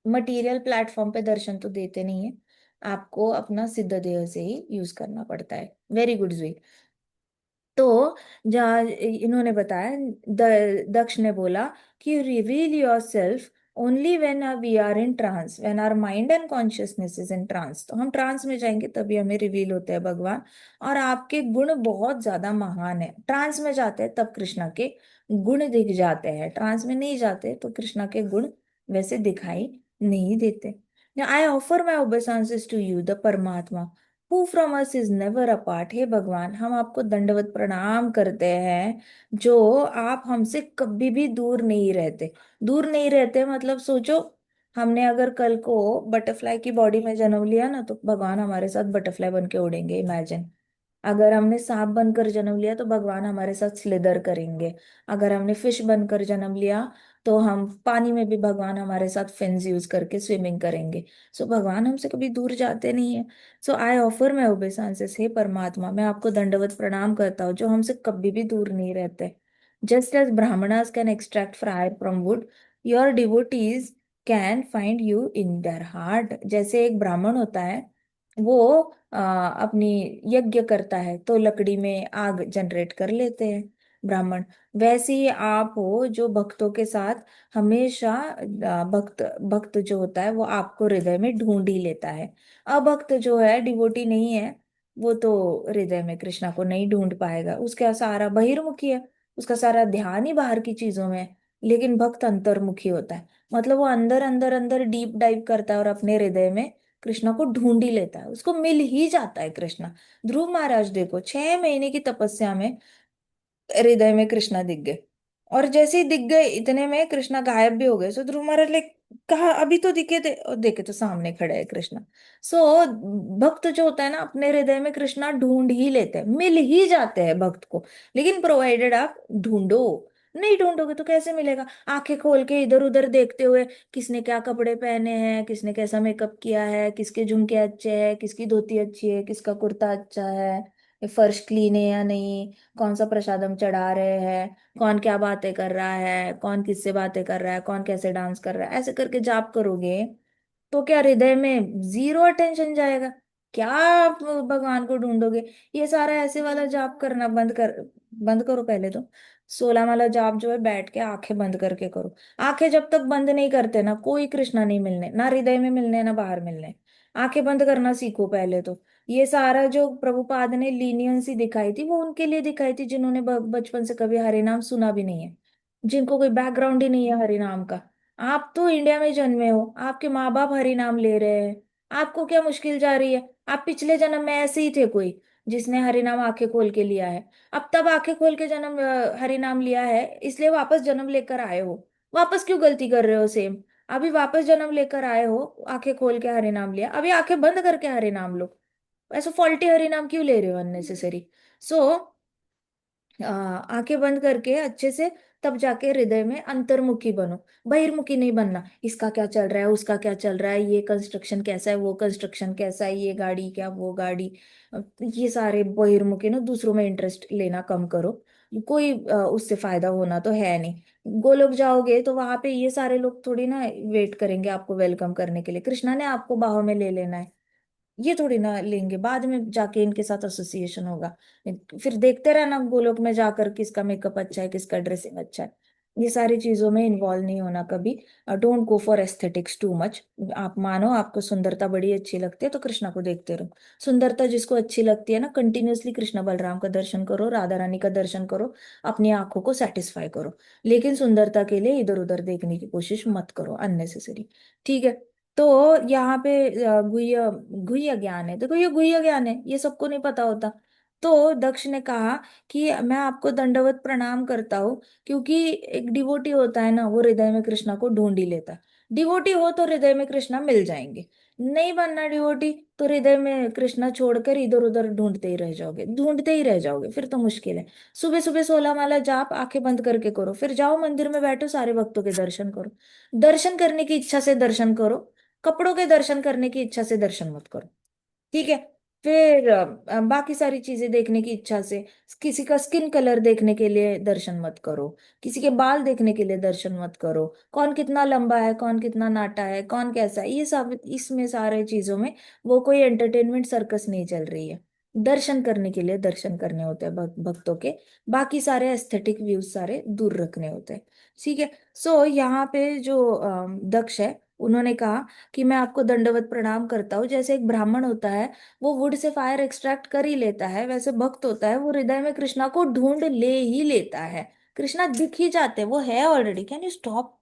मटेरियल प्लेटफॉर्म पे दर्शन तो देते नहीं है, आपको अपना सिद्ध देह से ही यूज करना पड़ता है। Very good ji. तो जहाँ इन्होंने बताया, दक्ष ने बोला कि reveal yourself only when we are in trance, when our mind and consciousness is in trance. तो हम ट्रांस में जाएंगे तभी हमें रिवील होते हैं भगवान, और आपके गुण बहुत ज्यादा महान है। ट्रांस में जाते हैं तब कृष्णा के गुण दिख जाते हैं, ट्रांस में नहीं जाते तो कृष्णा के गुण वैसे दिखाई नहीं देते। I offer my obeisances to you the Paramatma who from us is never apart. हे भगवान, हम आपको दंडवत प्रणाम करते हैं, जो आप हमसे कभी भी दूर नहीं रहते। दूर नहीं रहते मतलब सोचो, हमने अगर कल को बटरफ्लाई की बॉडी में जन्म लिया ना, तो भगवान हमारे साथ बटरफ्लाई बन के उड़ेंगे, इमेजिन। अगर हमने सांप बनकर जन्म लिया तो भगवान हमारे साथ स्लिदर करेंगे। अगर हमने फिश बनकर जन्म लिया तो हम पानी में भी भगवान हमारे साथ फिन्स यूज करके स्विमिंग करेंगे। सो भगवान हमसे कभी दूर जाते नहीं है। सो आई ऑफर माई ओबेसांसेस, हे परमात्मा, मैं आपको दंडवत प्रणाम करता हूँ जो हमसे कभी भी दूर नहीं रहते। Just as Brahmanas can extract fire from wood, your devotees can find you in their heart. जैसे एक ब्राह्मण होता है, वो अपनी यज्ञ करता है तो लकड़ी में आग जनरेट कर लेते हैं ब्राह्मण, वैसे ही आप हो जो भक्तों के साथ हमेशा भक्त भक्त जो होता है वो आपको हृदय में ढूंढ ही लेता है। अभक्त जो है, डिवोटी नहीं है, वो तो हृदय में कृष्णा को नहीं ढूंढ पाएगा, उसका सारा बहिर्मुखी है, उसका सारा ध्यान ही बाहर की चीजों में है। लेकिन भक्त अंतर्मुखी होता है, मतलब वो अंदर अंदर अंदर डीप डाइव करता है और अपने हृदय में कृष्णा को ढूंढ ही लेता है, उसको मिल ही जाता है कृष्णा। ध्रुव महाराज देखो, 6 महीने की तपस्या में हृदय में कृष्णा दिख गए, और जैसे ही दिख गए इतने में कृष्णा गायब भी हो गए। सो ध्रुव महाराज ने कहा अभी तो दिखे थे, और देखे तो सामने खड़े है कृष्णा। सो भक्त जो होता है ना, अपने हृदय में कृष्णा ढूंढ ही लेते हैं, मिल ही जाते हैं भक्त को, लेकिन प्रोवाइडेड आप ढूंढो। नहीं ढूंढोगे तो कैसे मिलेगा? आंखें खोल के इधर उधर देखते हुए, किसने क्या कपड़े पहने हैं, किसने कैसा मेकअप किया है, किसके झुमके अच्छे हैं, किसकी धोती अच्छी है, किसका कुर्ता अच्छा है, ये फर्श क्लीन है या नहीं, कौन सा प्रसादम चढ़ा रहे हैं, कौन क्या बातें कर रहा है, कौन किससे बातें कर रहा है, कौन कैसे डांस कर रहा है, ऐसे करके जाप करोगे तो क्या हृदय में जीरो अटेंशन जाएगा? क्या आप भगवान को ढूंढोगे? ये सारा ऐसे वाला जाप करना बंद करो पहले तो। 16 वाला जाप जो है, बैठ के आंखें बंद करके करो। आंखें जब तक बंद नहीं करते ना, कोई कृष्णा नहीं मिलने, ना हृदय में मिलने ना बाहर मिलने। आंखें बंद करना सीखो पहले तो। ये सारा जो प्रभुपाद ने लीनियंसी दिखाई थी, वो उनके लिए दिखाई थी जिन्होंने बचपन से कभी हरि नाम सुना भी नहीं है, जिनको कोई बैकग्राउंड ही नहीं है हरि नाम का। आप तो इंडिया में जन्मे हो, आपके माँ बाप हरि नाम ले रहे हैं, आपको क्या मुश्किल जा रही है? आप पिछले जन्म में ऐसे ही थे कोई जिसने हरि नाम आंखें खोल के लिया है, अब तब आंखें खोल के जन्म हरि नाम लिया है, इसलिए वापस जन्म लेकर आए हो। वापस क्यों गलती कर रहे हो सेम? अभी वापस जन्म लेकर आए हो, आंखें खोल के हरि नाम लिया, अभी आंखें बंद करके हरि नाम लो। ऐसा फॉल्टी हरि नाम क्यों ले रहे हो अननेसेसरी? सो आंखें बंद करके अच्छे से तब जाके हृदय में अंतर्मुखी बनो। बहिर्मुखी नहीं बनना, इसका क्या चल रहा है, उसका क्या चल रहा है, ये कंस्ट्रक्शन कैसा है, वो कंस्ट्रक्शन कैसा है, ये गाड़ी क्या, वो गाड़ी। ये सारे बहिर्मुखी ना, दूसरों में इंटरेस्ट लेना कम करो। कोई उससे फायदा होना तो है नहीं। गोलोक जाओगे तो वहां पे ये सारे लोग थोड़ी ना वेट करेंगे आपको वेलकम करने के लिए, कृष्णा ने आपको बाहों में ले लेना है। ये थोड़ी ना लेंगे, बाद में जाके इनके साथ एसोसिएशन होगा। फिर देखते रहना गोलोक में जाकर किसका मेकअप अच्छा है, किसका ड्रेसिंग अच्छा है। ये सारी चीजों में इन्वॉल्व नहीं होना कभी। Don't go for aesthetics too much. आप मानो आपको सुंदरता बड़ी अच्छी लगती है तो कृष्णा को देखते रहो। सुंदरता जिसको अच्छी लगती है ना, कंटिन्यूअसली कृष्ण बलराम का दर्शन करो, राधा रानी का दर्शन करो, अपनी आंखों को सेटिस्फाई करो। लेकिन सुंदरता के लिए इधर उधर देखने की कोशिश मत करो अननेसेसरी। ठीक है। तो यहाँ पे गुह्य गुह्य ज्ञान है, देखो ये गुह्य ज्ञान है, ये सबको नहीं पता होता। तो दक्ष ने कहा कि मैं आपको दंडवत प्रणाम करता हूँ, क्योंकि एक डिवोटी होता है ना, वो हृदय में कृष्णा को ढूंढ ही लेता है। डिवोटी हो तो हृदय में कृष्णा मिल जाएंगे। नहीं बनना डिवोटी तो हृदय में कृष्णा छोड़कर इधर उधर ढूंढते ही रह जाओगे, ढूंढते ही रह जाओगे, फिर तो मुश्किल है। सुबह सुबह 16 माला जाप आंखें बंद करके करो, फिर जाओ मंदिर में बैठो, सारे भक्तों के दर्शन करो। दर्शन करने की इच्छा से दर्शन करो, कपड़ों के दर्शन करने की इच्छा से दर्शन मत करो। ठीक है। फिर बाकी सारी चीजें देखने की इच्छा से, किसी का स्किन कलर देखने के लिए दर्शन मत करो, किसी के बाल देखने के लिए दर्शन मत करो, कौन कितना लंबा है, कौन कितना नाटा है, कौन कैसा है, ये सब इसमें सारे चीजों में वो कोई एंटरटेनमेंट सर्कस नहीं चल रही है। दर्शन करने के लिए दर्शन करने होते हैं भक्तों के। बाकी सारे एस्थेटिक व्यूज सारे दूर रखने होते हैं। ठीक है। सो यहाँ पे जो दक्ष है, उन्होंने कहा कि मैं आपको दंडवत प्रणाम करता हूँ। जैसे एक ब्राह्मण होता है, वो वुड से फायर एक्सट्रैक्ट कर ही लेता है, वैसे भक्त होता है वो हृदय में कृष्णा को ढूंढ ले ही लेता है। कृष्णा दिख ही जाते, वो है already. Can you stop?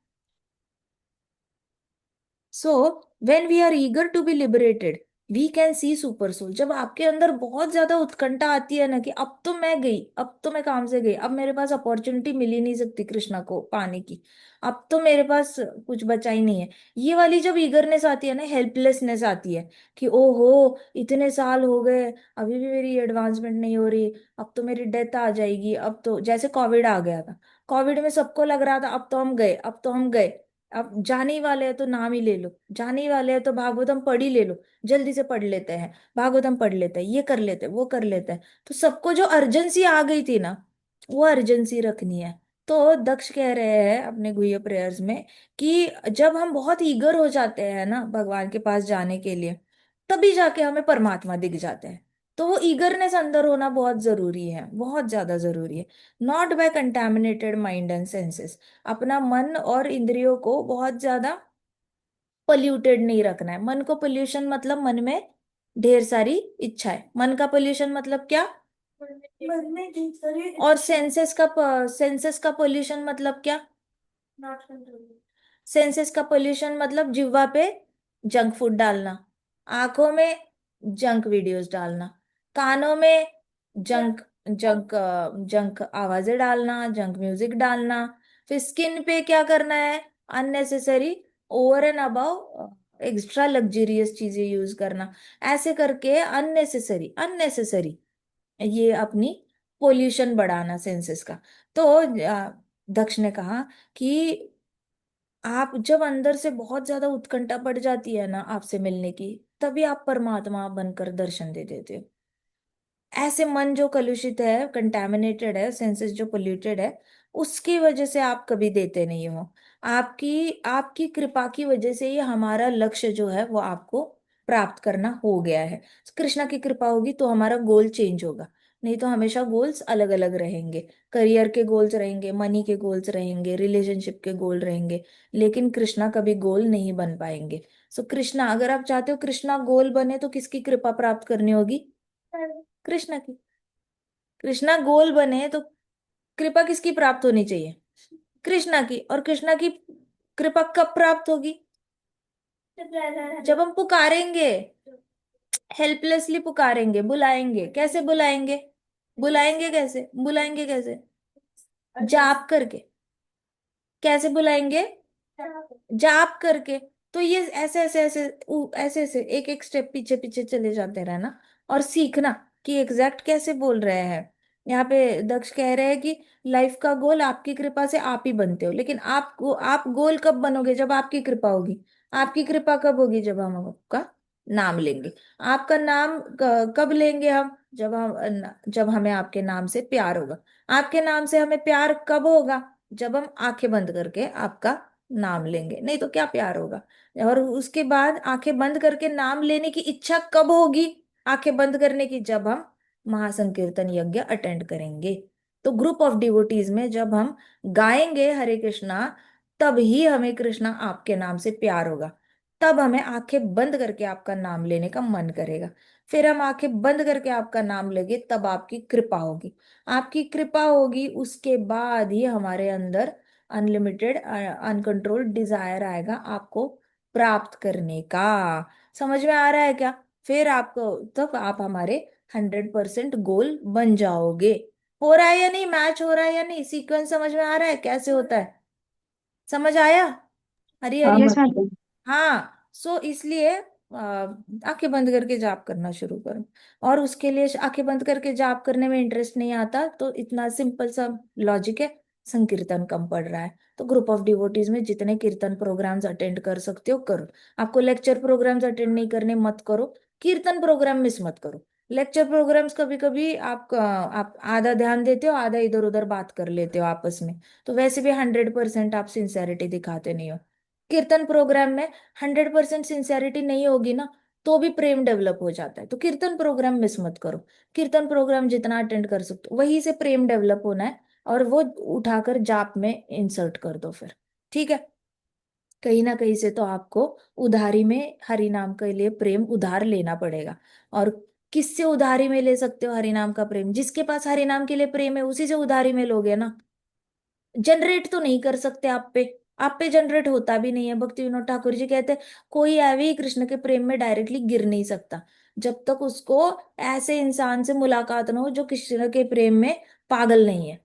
So when we are eager to be liberated, we can see supersoul. जब आपके अंदर बहुत ज्यादा उत्कंठा आती है ना कि अब तो मैं गई, अब तो मैं काम से गई, अब मेरे पास अपॉर्चुनिटी मिल ही नहीं सकती कृष्णा को पाने की, अब तो मेरे पास कुछ बचा ही नहीं है। ये वाली जब ईगरनेस आती है ना, हेल्पलेसनेस आती है कि ओहो इतने साल हो गए, अभी भी मेरी एडवांसमेंट नहीं हो रही, अब तो मेरी डेथ आ जाएगी, अब तो जैसे कोविड आ गया था। कोविड में सबको लग रहा था अब तो हम गए, अब तो हम गए। अब जाने ही वाले हैं तो नाम ही ले लो, जाने ही वाले हैं तो भागवतम पढ़ ही ले लो, जल्दी से पढ़ लेते हैं, भागवतम पढ़ लेते हैं, ये कर लेते हैं, वो कर लेते हैं। तो सबको जो अर्जेंसी आ गई थी ना, वो अर्जेंसी रखनी है। तो दक्ष कह रहे हैं अपने गुह्य प्रेयर्स में कि जब हम बहुत ईगर हो जाते हैं ना भगवान के पास जाने के लिए, तभी जाके हमें परमात्मा दिख जाते हैं। तो वो ईगरनेस अंदर होना बहुत जरूरी है, बहुत ज्यादा जरूरी है। Not by contaminated mind and senses. अपना मन और इंद्रियों को बहुत ज्यादा पोल्यूटेड नहीं रखना है। मन को पोल्यूशन मतलब मन में ढेर सारी इच्छाएं, मन का पोल्यूशन मतलब क्या? मन में ढेर सारी। और सेंसेस का पोल्यूशन मतलब क्या? Not control. सेंसेस का पोल्यूशन मतलब जिह्वा पे जंक फूड डालना, आंखों में जंक वीडियोस डालना, कानों में जंक जंक जंक आवाजें डालना, जंक म्यूजिक डालना। फिर स्किन पे क्या करना है? Unnecessary, over and above extra luxurious चीजें यूज करना। ऐसे करके अननेसेसरी अननेसेसरी ये अपनी पोल्यूशन बढ़ाना सेंसेस का। तो दक्ष ने कहा कि आप जब अंदर से बहुत ज्यादा उत्कंठा बढ़ जाती है ना आपसे मिलने की, तभी आप परमात्मा बनकर दर्शन दे देते हो। ऐसे मन जो कलुषित है, कंटेमिनेटेड है, सेंसेस जो पोल्यूटेड है, उसकी वजह से आप कभी देते नहीं हो। आपकी आपकी कृपा की वजह से ये हमारा लक्ष्य जो है वो आपको प्राप्त करना हो गया है। कृष्णा की कृपा होगी तो हमारा गोल चेंज होगा, नहीं तो हमेशा गोल्स अलग अलग रहेंगे। करियर के गोल्स रहेंगे, मनी के गोल्स रहेंगे, रिलेशनशिप के गोल रहेंगे, लेकिन कृष्णा कभी गोल नहीं बन पाएंगे। सो कृष्णा, अगर आप चाहते हो कृष्णा गोल बने तो किसकी कृपा प्राप्त करनी होगी? कृष्णा की। कृष्णा गोल बने तो कृपा किसकी प्राप्त होनी चाहिए? कृष्णा की। और कृष्णा की कृपा कब प्राप्त होगी? जब हम पुकारेंगे, हेल्पलेसली पुकारेंगे, बुलाएंगे। कैसे बुलाएंगे? बुलाएंगे कैसे? बुलाएंगे कैसे? जाप करके। कैसे बुलाएंगे? जाप करके। तो ये ऐसे ऐसे ऐसे ऐसे ऐसे एक एक स्टेप पीछे पीछे चले जाते रहना और सीखना कि एग्जैक्ट कैसे बोल रहे हैं। यहाँ पे दक्ष कह रहे हैं कि लाइफ का गोल आपकी कृपा से आप ही बनते हो, लेकिन आप गोल कब बनोगे? जब आपकी कृपा होगी। आपकी कृपा कब होगी? जब हम आपका नाम लेंगे। आपका नाम कब लेंगे हम? जब हमें आपके नाम से प्यार होगा। आपके नाम से हमें प्यार कब होगा? जब हम आंखें बंद करके आपका नाम लेंगे, नहीं तो क्या प्यार होगा? और उसके बाद आंखें बंद करके नाम लेने की इच्छा कब होगी? आंखें बंद करने की, जब हम महासंकीर्तन यज्ञ अटेंड करेंगे। तो ग्रुप ऑफ डिवोटीज में जब हम गाएंगे हरे कृष्णा, तब ही हमें कृष्णा आपके नाम से प्यार होगा। तब हमें आंखें बंद करके आपका नाम लेने का मन करेगा। फिर हम आंखें बंद करके आपका नाम लेंगे, तब आपकी कृपा होगी। आपकी कृपा होगी, उसके बाद ही हमारे अंदर अनलिमिटेड अनकंट्रोल्ड डिजायर आएगा आपको प्राप्त करने का। समझ में आ रहा है क्या? फिर आपको, तब आप हमारे 100% गोल बन जाओगे। हो रहा है या नहीं? मैच हो रहा है या नहीं? सीक्वेंस समझ में आ रहा है कैसे होता है? समझ आया? हरी हाँ हरी। Yes madam. हाँ, सो इसलिए आंखें बंद करके जाप करना शुरू करो। और उसके लिए आंखें बंद करके जाप करने में इंटरेस्ट नहीं आता तो इतना सिंपल सा लॉजिक है, संकीर्तन कम पड़ रहा है तो ग्रुप ऑफ डिवोटीज में जितने कीर्तन प्रोग्राम्स अटेंड कर सकते हो करो। आपको लेक्चर प्रोग्राम्स अटेंड नहीं करने, मत करो। कीर्तन प्रोग्राम मिस मत करो। लेक्चर प्रोग्राम्स कभी कभी आप आधा ध्यान देते हो, आधा इधर उधर बात कर लेते हो आपस में, तो वैसे भी 100% आप सिंसेरिटी दिखाते नहीं हो। कीर्तन प्रोग्राम में 100% सिंसेरिटी नहीं होगी ना, तो भी प्रेम डेवलप हो जाता है। तो कीर्तन प्रोग्राम मिस मत करो। कीर्तन प्रोग्राम जितना अटेंड कर सकते हो वहीं से प्रेम डेवलप होना है, और वो उठाकर जाप में इंसर्ट कर दो फिर। ठीक है? कहीं ना कहीं से तो आपको उधारी में हरि नाम के लिए प्रेम उधार लेना पड़ेगा। और किससे उधारी में ले सकते हो हरि नाम का प्रेम? जिसके पास हरि नाम के लिए प्रेम है उसी से उधारी में लोगे ना। जनरेट तो नहीं कर सकते आप पे। आप पे जनरेट होता भी नहीं है। भक्ति विनोद ठाकुर जी कहते हैं कोई ऐवे ही कृष्ण के प्रेम में डायरेक्टली गिर नहीं सकता जब तक उसको ऐसे इंसान से मुलाकात ना हो जो कृष्ण के प्रेम में पागल नहीं है।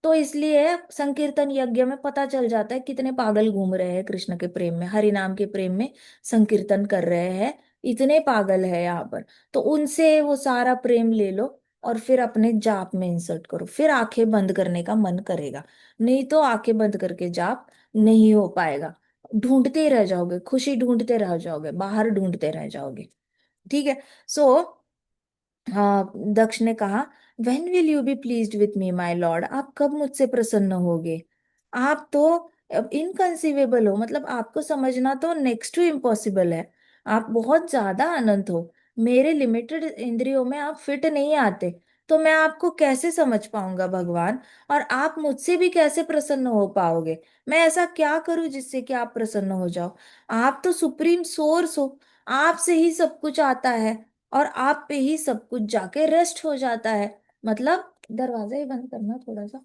तो इसलिए संकीर्तन यज्ञ में पता चल जाता है कितने पागल घूम रहे हैं कृष्ण के प्रेम में, हरि नाम के प्रेम में संकीर्तन कर रहे हैं। इतने पागल है यहाँ पर। तो उनसे वो सारा प्रेम ले लो और फिर अपने जाप में इंसर्ट करो, फिर आंखें बंद करने का मन करेगा। नहीं तो आंखें बंद करके जाप नहीं हो पाएगा। ढूंढते रह जाओगे, खुशी ढूंढते रह जाओगे, बाहर ढूंढते रह जाओगे। ठीक है? सो हाँ, दक्ष ने कहा, when will you be pleased with me my lord? आप कब मुझसे प्रसन्न होगे? आप तो इनकंसीवेबल हो, मतलब आपको समझना तो नेक्स्ट टू इम्पॉसिबल है। आप बहुत ज्यादा अनंत हो। मेरे लिमिटेड इंद्रियों में आप फिट नहीं आते। तो मैं आपको कैसे समझ पाऊंगा भगवान? और आप मुझसे भी कैसे प्रसन्न हो पाओगे? मैं ऐसा क्या करूं जिससे कि आप प्रसन्न हो जाओ? आप तो सुप्रीम सोर्स हो। आपसे ही सब कुछ आता है, और आप पे ही सब कुछ जाके रेस्ट हो जाता है। मतलब दरवाजा ही बंद करना थोड़ा सा।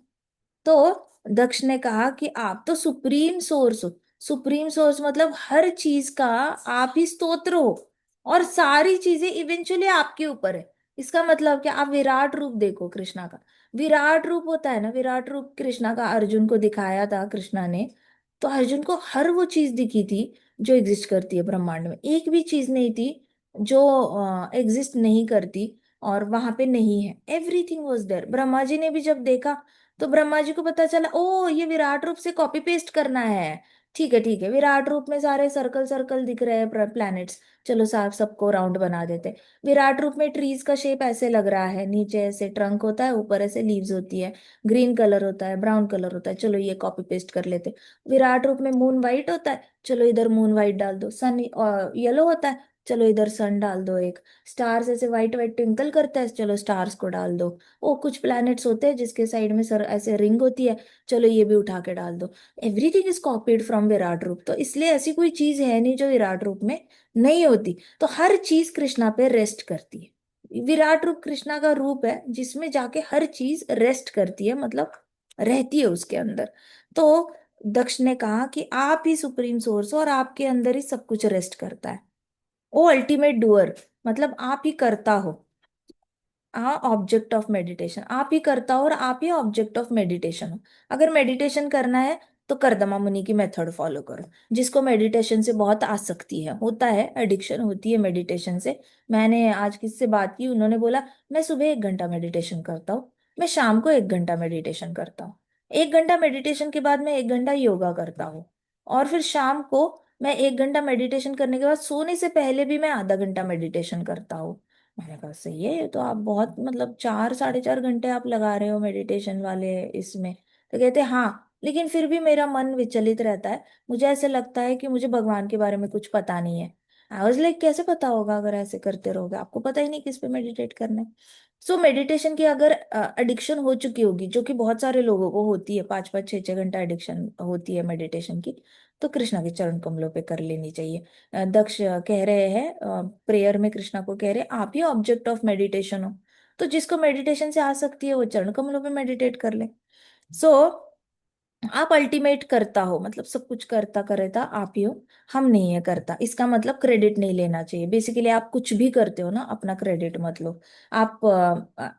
तो दक्ष ने कहा कि आप तो सुप्रीम सोर्स हो। सुप्रीम सोर्स मतलब हर चीज का आप ही स्तोत्र हो, और सारी चीजें इवेंचुअली आपके ऊपर है। इसका मतलब क्या? आप विराट रूप देखो कृष्णा का। विराट रूप होता है ना, विराट रूप कृष्णा का अर्जुन को दिखाया था कृष्णा ने। तो अर्जुन को हर वो चीज दिखी थी जो एग्जिस्ट करती है ब्रह्मांड में। एक भी चीज नहीं थी जो एग्जिस्ट नहीं करती और वहां पे नहीं है। Everything was there. Brahma ji ने भी जब देखा तो ब्रह्मा जी को पता चला, ओ ये विराट रूप से कॉपी पेस्ट करना है। ठीक है, ठीक है, विराट रूप में सारे सर्कल सर्कल दिख रहे हैं प्लैनेट्स। चलो साफ सबको राउंड बना देते। विराट रूप में ट्रीज का शेप ऐसे लग रहा है, नीचे ऐसे ट्रंक होता है, ऊपर ऐसे लीव्स होती है, ग्रीन कलर होता है, ब्राउन कलर होता है, चलो ये कॉपी पेस्ट कर लेते। विराट रूप में मून वाइट होता है, चलो इधर मून वाइट डाल दो। सन येलो होता है, चलो इधर सन डाल दो एक। स्टार्स ऐसे वाइट वाइट ट्विंकल करता है, चलो स्टार्स को डाल दो। ओ कुछ प्लैनेट्स होते हैं जिसके साइड में सर ऐसे रिंग होती है, चलो ये भी उठा के डाल दो। Everything is copied from Virat रूप। तो इसलिए ऐसी कोई चीज है नहीं जो विराट रूप में नहीं होती। तो हर चीज कृष्णा पे रेस्ट करती है। विराट रूप कृष्णा का रूप है जिसमें जाके हर चीज रेस्ट करती है, मतलब रहती है उसके अंदर। तो दक्ष ने कहा कि आप ही सुप्रीम सोर्स हो और आपके अंदर ही सब कुछ रेस्ट करता है। ओ अल्टीमेट डूअर, मतलब आप ही करता हो। हाँ, ऑब्जेक्ट ऑफ मेडिटेशन आप ही करता हो और आप ही ऑब्जेक्ट ऑफ मेडिटेशन हो। अगर मेडिटेशन करना है तो करदमा मुनि की मेथड फॉलो करो। जिसको मेडिटेशन से बहुत आसक्ति है, होता है, एडिक्शन होती है मेडिटेशन से। मैंने आज किससे बात की, उन्होंने बोला मैं सुबह 1 घंटा मेडिटेशन करता हूँ। मैं शाम को 1 घंटा मेडिटेशन करता हूँ। 1 घंटा मेडिटेशन के बाद मैं 1 घंटा योगा करता हूँ। और फिर शाम को मैं 1 घंटा मेडिटेशन करने के बाद सोने से पहले भी मैं आधा घंटा मेडिटेशन करता हूँ। मैंने कहा सही है, ये तो आप बहुत मतलब 4 साढ़े 4 घंटे आप लगा रहे हो मेडिटेशन वाले इसमें। तो कहते हाँ, लेकिन फिर भी मेरा मन विचलित रहता है। मुझे ऐसे लगता है कि मुझे भगवान के बारे में कुछ पता नहीं है। आई वाज लाइक कैसे पता होगा अगर ऐसे करते रहोगे, आपको पता ही नहीं किस पे मेडिटेट करना है। सो मेडिटेशन की अगर एडिक्शन हो चुकी होगी, जो कि बहुत सारे लोगों को होती है, 5 5 6 6 घंटा एडिक्शन होती है मेडिटेशन की, तो कृष्णा के चरण कमलों पे कर लेनी चाहिए। दक्ष कह रहे हैं प्रेयर में, कृष्णा को कह रहे हैं आप ही ऑब्जेक्ट ऑफ मेडिटेशन हो। तो जिसको मेडिटेशन से आ सकती है वो चरण कमलों पे मेडिटेट कर ले। सो आप अल्टीमेट करता हो, मतलब सब कुछ करता करता आप ही हो। हम नहीं है करता, इसका मतलब क्रेडिट नहीं लेना चाहिए। बेसिकली आप कुछ भी करते हो ना, अपना क्रेडिट मत लो। आप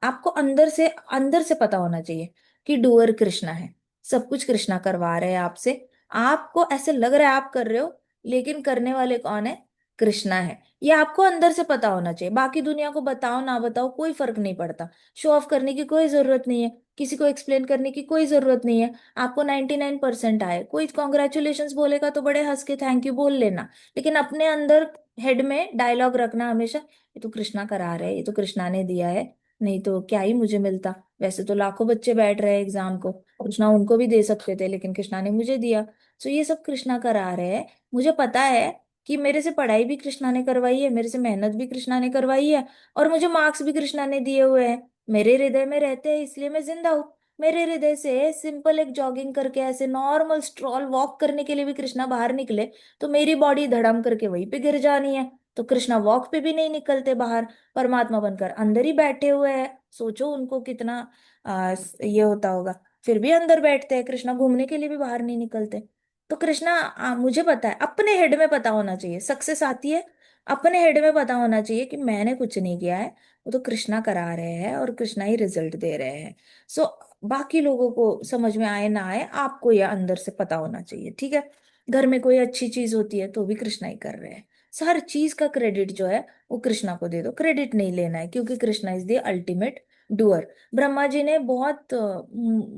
आपको अंदर से पता होना चाहिए कि डूअर कृष्णा है। सब कुछ कृष्णा करवा रहे हैं आपसे। आपको ऐसे लग रहा है आप कर रहे हो, लेकिन करने वाले कौन है? कृष्णा है। ये आपको अंदर से पता होना चाहिए। बाकी दुनिया को बताओ ना बताओ कोई फर्क नहीं पड़ता। शो ऑफ करने की कोई जरूरत नहीं है, किसी को एक्सप्लेन करने की कोई जरूरत नहीं है। आपको 99% आए, कोई कॉन्ग्रेचुलेशंस बोलेगा तो बड़े हंस के थैंक यू बोल लेना। लेकिन अपने अंदर हेड में डायलॉग रखना हमेशा, ये तो कृष्णा करा रहे हैं, ये तो कृष्णा ने दिया है, नहीं तो क्या ही मुझे मिलता। वैसे तो लाखों बच्चे बैठ रहे हैं एग्जाम को, कृष्णा उनको भी दे सकते थे लेकिन कृष्णा ने मुझे दिया। सो ये सब कृष्णा करा रहे हैं। मुझे पता है कि मेरे से पढ़ाई भी कृष्णा ने करवाई है, मेरे से मेहनत भी कृष्णा ने करवाई है, और मुझे मार्क्स भी कृष्णा ने दिए हुए हैं। मेरे हृदय में रहते हैं इसलिए मैं जिंदा हूँ। मेरे हृदय से सिंपल एक जॉगिंग करके, ऐसे नॉर्मल स्ट्रॉल वॉक करने के लिए भी कृष्णा बाहर निकले तो मेरी बॉडी धड़म करके वहीं पे गिर जानी है। तो कृष्णा वॉक पे भी नहीं निकलते बाहर, परमात्मा बनकर अंदर ही बैठे हुए हैं। सोचो उनको कितना ये होता होगा। फिर भी अंदर बैठते हैं, कृष्णा घूमने के लिए भी बाहर नहीं निकलते। तो कृष्णा मुझे पता है, अपने हेड में पता होना चाहिए सक्सेस आती है। अपने हेड में पता होना चाहिए कि मैंने कुछ नहीं किया है, वो तो कृष्णा करा रहे हैं और कृष्णा ही रिजल्ट दे रहे हैं। सो बाकी लोगों को समझ में आए ना आए, आपको यह अंदर से पता होना चाहिए, ठीक है। घर में कोई अच्छी चीज होती है तो भी कृष्णा ही कर रहे हैं। सो हर चीज का क्रेडिट जो है वो कृष्णा को दे दो, क्रेडिट नहीं लेना है, क्योंकि Krishna is the ultimate doer. Brahma ji ने बहुत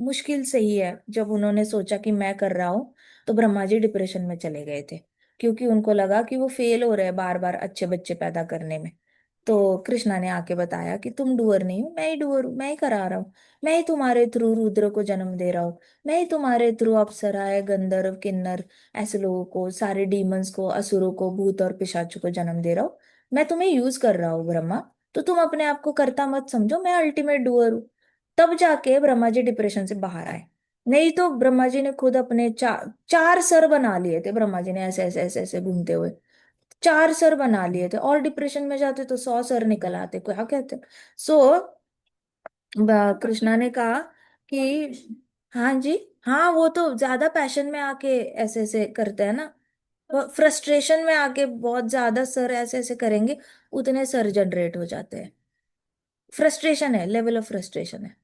मुश्किल से ही है, जब उन्होंने सोचा कि मैं कर रहा हूँ, तो ब्रह्मा जी डिप्रेशन में चले गए थे, क्योंकि उनको लगा कि वो फेल हो रहे हैं बार बार अच्छे बच्चे पैदा करने में। तो कृष्णा ने आके बताया कि तुम डूअर नहीं हो, मैं ही डूअर हूँ, मैं ही करा रहा हूँ। मैं ही तुम्हारे थ्रू रुद्र को जन्म दे रहा हूँ। मैं ही तुम्हारे थ्रू अप्सराएं, गंधर्व, किन्नर, ऐसे लोगों को, सारे डीमंस को, असुरों को, भूत और पिशाचों को जन्म दे रहा हूँ। मैं तुम्हें यूज कर रहा हूँ ब्रह्मा। तो तुम अपने आप को करता मत समझो, मैं अल्टीमेट डूअर हूँ। तब जाके ब्रह्मा जी डिप्रेशन से बाहर आए। नहीं तो ब्रह्मा जी ने खुद अपने चार सर बना लिए थे, ब्रह्मा जी ने ऐसे ऐसे ऐसे ऐसे घूमते हुए 4 सर बना लिए थे, और डिप्रेशन में जाते तो 100 सर निकल आते, क्या कहते। सो कृष्णा ने कहा कि हाँ जी, हाँ वो तो ज्यादा पैशन में आके ऐसे ऐसे करते हैं ना, फ्रस्ट्रेशन में आके बहुत ज्यादा सर ऐसे ऐसे करेंगे, उतने सर जनरेट हो जाते हैं। फ्रस्ट्रेशन है, लेवल ऑफ फ्रस्ट्रेशन है,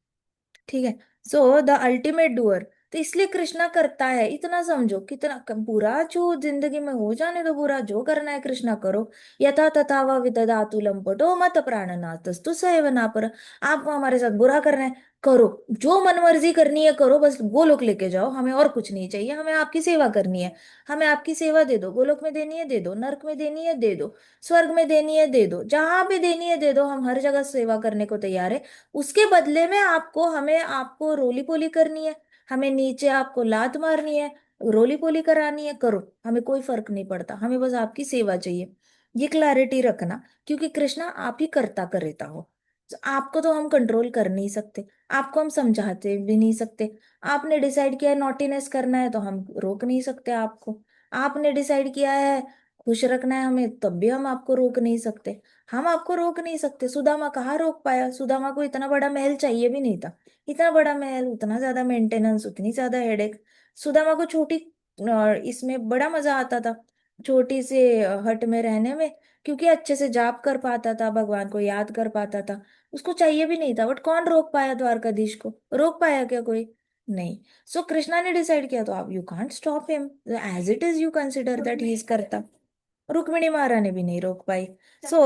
ठीक है। सो द अल्टीमेट डूअर, तो इसलिए कृष्णा करता है, इतना समझो कितना बुरा जो जिंदगी में हो जाने दो, बुरा जो करना है कृष्णा करो। यथा तथा व विदधातु लंपटो मत प्राणनाथस्तु सैव नापर। आपको हमारे साथ बुरा करना है, करो, जो मन मर्जी करनी है करो, बस गोलोक लेके जाओ, हमें और कुछ नहीं चाहिए, हमें आपकी सेवा करनी है। हमें आपकी सेवा दे दो, गोलोक में देनी है दे दो, नरक में देनी है दे दो, स्वर्ग में देनी है दे दो, जहां भी देनी है दे दो, हम हर जगह सेवा करने को तैयार है। उसके बदले में हमें आपको रोली पोली करनी है, हमें नीचे आपको लात मारनी है, रोली पोली करानी है, करो, हमें कोई फर्क नहीं पड़ता, हमें बस आपकी सेवा चाहिए। ये क्लैरिटी रखना, क्योंकि कृष्णा आप ही करता करेता हो। तो आपको तो हम कंट्रोल कर नहीं सकते, आपको हम समझाते भी नहीं सकते। आपने डिसाइड किया है नॉटीनेस करना है तो हम रोक नहीं सकते आपको। आपने डिसाइड किया है खुश रखना है हमें, तब भी हम आपको रोक नहीं सकते। हम आपको रोक नहीं सकते। सुदामा कहाँ रोक पाया, सुदामा को इतना बड़ा महल चाहिए भी नहीं था। इतना बड़ा महल, उतना ज्यादा मेंटेनेंस, उतनी ज्यादा हेडेक। सुदामा को छोटी इसमें बड़ा मजा आता था, छोटी सी हट में रहने में, क्योंकि अच्छे से जाप कर पाता था, भगवान को याद कर पाता था। उसको चाहिए भी नहीं था, बट कौन रोक पाया द्वारकाधीश को? रोक पाया क्या कोई? नहीं। सो कृष्णा ने डिसाइड किया तो आप you can't stop him, as it is you consider that he is करता। रुक्मिणी महारानी भी नहीं रोक पाई। सो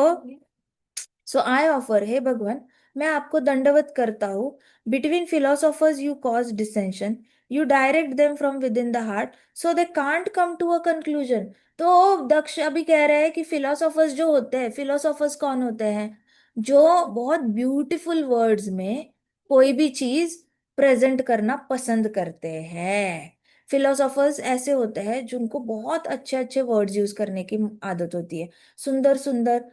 सो आई ऑफर, हे भगवान, मैं आपको दंडवत करता हूँ। Between philosophers you cause dissension, you direct them from within the heart, so they can't come to a conclusion. तो दक्ष अभी कह रहे हैं कि फिलोसोफर्स जो होते हैं, फिलोसोफर्स कौन होते हैं? जो बहुत ब्यूटीफुल वर्ड्स में कोई भी चीज प्रेजेंट करना पसंद करते हैं। फिलोसोफर्स ऐसे होते हैं जिनको बहुत अच्छे अच्छे वर्ड्स यूज करने की आदत होती है। सुंदर सुंदर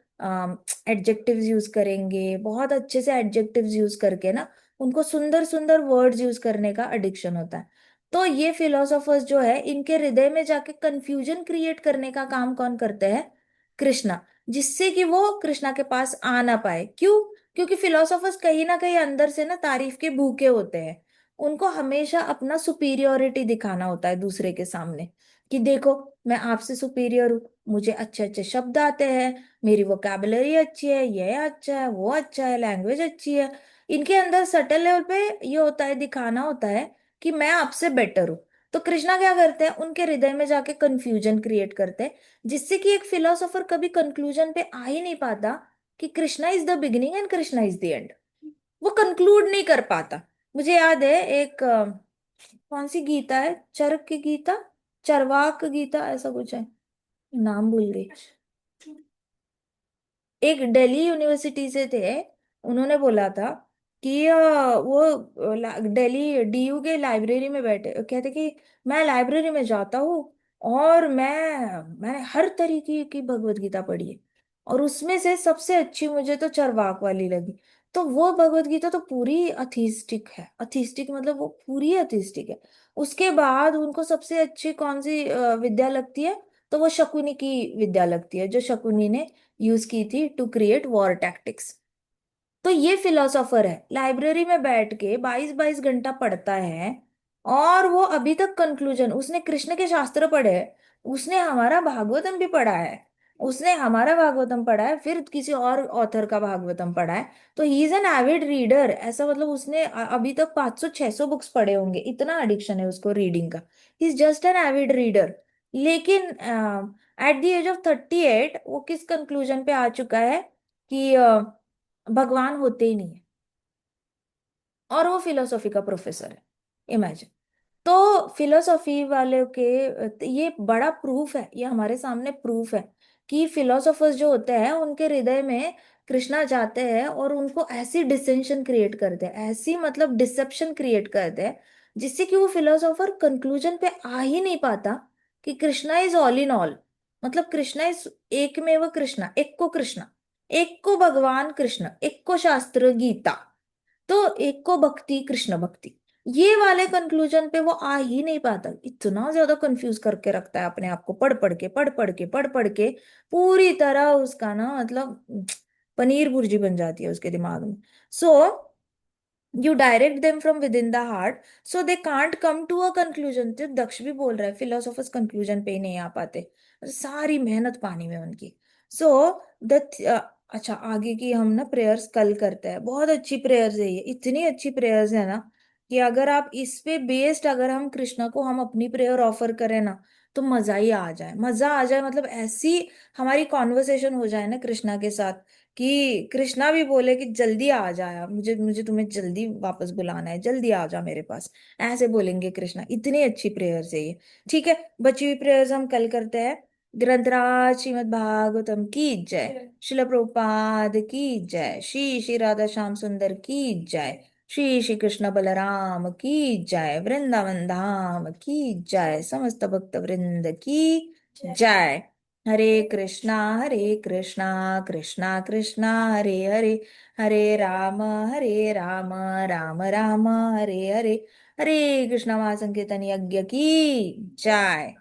एडजेक्टिव्स यूज करेंगे, बहुत अच्छे से एडजेक्टिव्स यूज करके ना, उनको सुंदर सुंदर वर्ड्स यूज करने का एडिक्शन होता है। तो ये फिलोसोफर्स जो है, इनके हृदय में जाके कंफ्यूजन क्रिएट करने का काम कौन करते हैं? कृष्णा। जिससे कि वो कृष्णा के पास आ ना पाए। क्यों? क्योंकि फिलोसोफर्स कहीं ना कहीं अंदर से ना तारीफ के भूखे होते हैं। उनको हमेशा अपना सुपीरियोरिटी दिखाना होता है दूसरे के सामने, कि देखो, मैं आपसे सुपीरियर हूँ, मुझे अच्छे अच्छे शब्द आते हैं, मेरी वोकैबुलरी अच्छी है, ये अच्छा है, वो अच्छा है, लैंग्वेज अच्छी है। इनके अंदर सटल लेवल पे ये होता है, दिखाना होता है कि मैं आपसे बेटर हूँ। तो कृष्णा क्या करते हैं? उनके हृदय में जाके कंफ्यूजन क्रिएट करते हैं, जिससे कि एक फिलोसोफर कभी कंक्लूजन पे आ ही नहीं पाता कि Krishna is the beginning and Krishna is the end. वो कंक्लूड नहीं कर पाता। मुझे याद है एक कौन सी गीता है, चरक की गीता, चरवाक गीता, ऐसा कुछ है, नाम भूल गई। एक दिल्ली यूनिवर्सिटी से थे, उन्होंने बोला था कि वो दिल्ली डीयू के लाइब्रेरी में बैठे कहते कि मैं लाइब्रेरी में जाता हूँ और मैंने हर तरीके की भगवत गीता पढ़ी है, और उसमें से सबसे अच्छी मुझे तो चरवाक वाली लगी। तो वो भगवत गीता तो पूरी अथीस्टिक है, अथीस्टिक मतलब वो पूरी अथीस्टिक है। उसके बाद उनको सबसे अच्छी कौन सी विद्या लगती है? तो वो शकुनी की विद्या लगती है, जो शकुनी ने यूज की थी टू क्रिएट वॉर टैक्टिक्स। तो ये फिलोसोफर है, लाइब्रेरी में बैठ के 22-22 घंटा पढ़ता है, और वो अभी तक कंक्लूजन, उसने कृष्ण के शास्त्र पढ़े हैं, उसने हमारा भागवतम भी पढ़ा है, उसने हमारा भागवतम पढ़ा है, फिर किसी और ऑथर का भागवतम पढ़ा है। तो he is an avid reader, ऐसा मतलब उसने अभी तक 500-600 बुक्स पढ़े होंगे, इतना एडिक्शन है उसको रीडिंग का। He is just an avid reader. लेकिन एट द एज ऑफ 38 वो किस कंक्लूजन पे आ चुका है? कि भगवान होते ही नहीं है, और वो फिलोसॉफी का प्रोफेसर है। इमेजिन। तो फिलोसॉफी वाले के ये बड़ा प्रूफ है, ये हमारे सामने प्रूफ है कि फिलोसोफर्स जो होते हैं उनके हृदय में कृष्णा जाते हैं, और उनको ऐसी डिसेंशन क्रिएट करते हैं, ऐसी मतलब डिसेप्शन क्रिएट करते हैं, जिससे कि वो फिलोसोफर कंक्लूजन पे आ ही नहीं पाता कि Krishna is all in all. मतलब कृष्णा इज एक में वो कृष्णा, एक को कृष्णा, एक को भगवान कृष्ण, एक को शास्त्र गीता, तो एक को भक्ति, कृष्ण भक्ति। ये वाले कंक्लूजन पे वो आ ही नहीं पाता, इतना ज्यादा कंफ्यूज करके रखता है अपने आप को, पढ़ पढ़ के पढ़ पढ़ के पढ़ पढ़ के, पूरी तरह उसका ना मतलब पनीर भुर्जी बन जाती है उसके दिमाग में। So you direct them from within the heart, so they can't come to a conclusion. तो दक्ष भी बोल रहा है फिलोसोफर्स कंक्लूजन पे ही नहीं आ पाते, सारी मेहनत पानी में उनकी। सो द अच्छा, आगे की हम ना प्रेयर्स कल करते हैं, बहुत अच्छी प्रेयर्स है ये, इतनी अच्छी प्रेयर्स है ना, कि अगर आप इस पे बेस्ड अगर हम कृष्णा को हम अपनी प्रेयर ऑफर करें ना, तो मजा ही आ जाए, मजा आ जाए, मतलब ऐसी हमारी कॉन्वर्सेशन हो जाए ना कृष्णा के साथ, कि कृष्णा भी बोले कि जल्दी आ जा, मुझे मुझे तुम्हें जल्दी वापस बुलाना है, जल्दी आ जा मेरे पास। ऐसे बोलेंगे कृष्णा, इतनी अच्छी प्रेयर्स है ये। ठीक है, बची हुई प्रेयर्स हम कल करते हैं। ग्रंथराज श्रीमद् भागवतम की जय, शिल प्रभुपाद की जय, श्री श्री राधा श्याम सुंदर की जय, श्री श्री कृष्ण बलराम की जय, वृंदावन धाम की जय, समस्त भक्त वृंद की जय। हरे कृष्णा कृष्णा कृष्णा हरे हरे, हरे राम राम राम हरे हरे, हरे कृष्णा महासंकीर्तन यज्ञ की जय।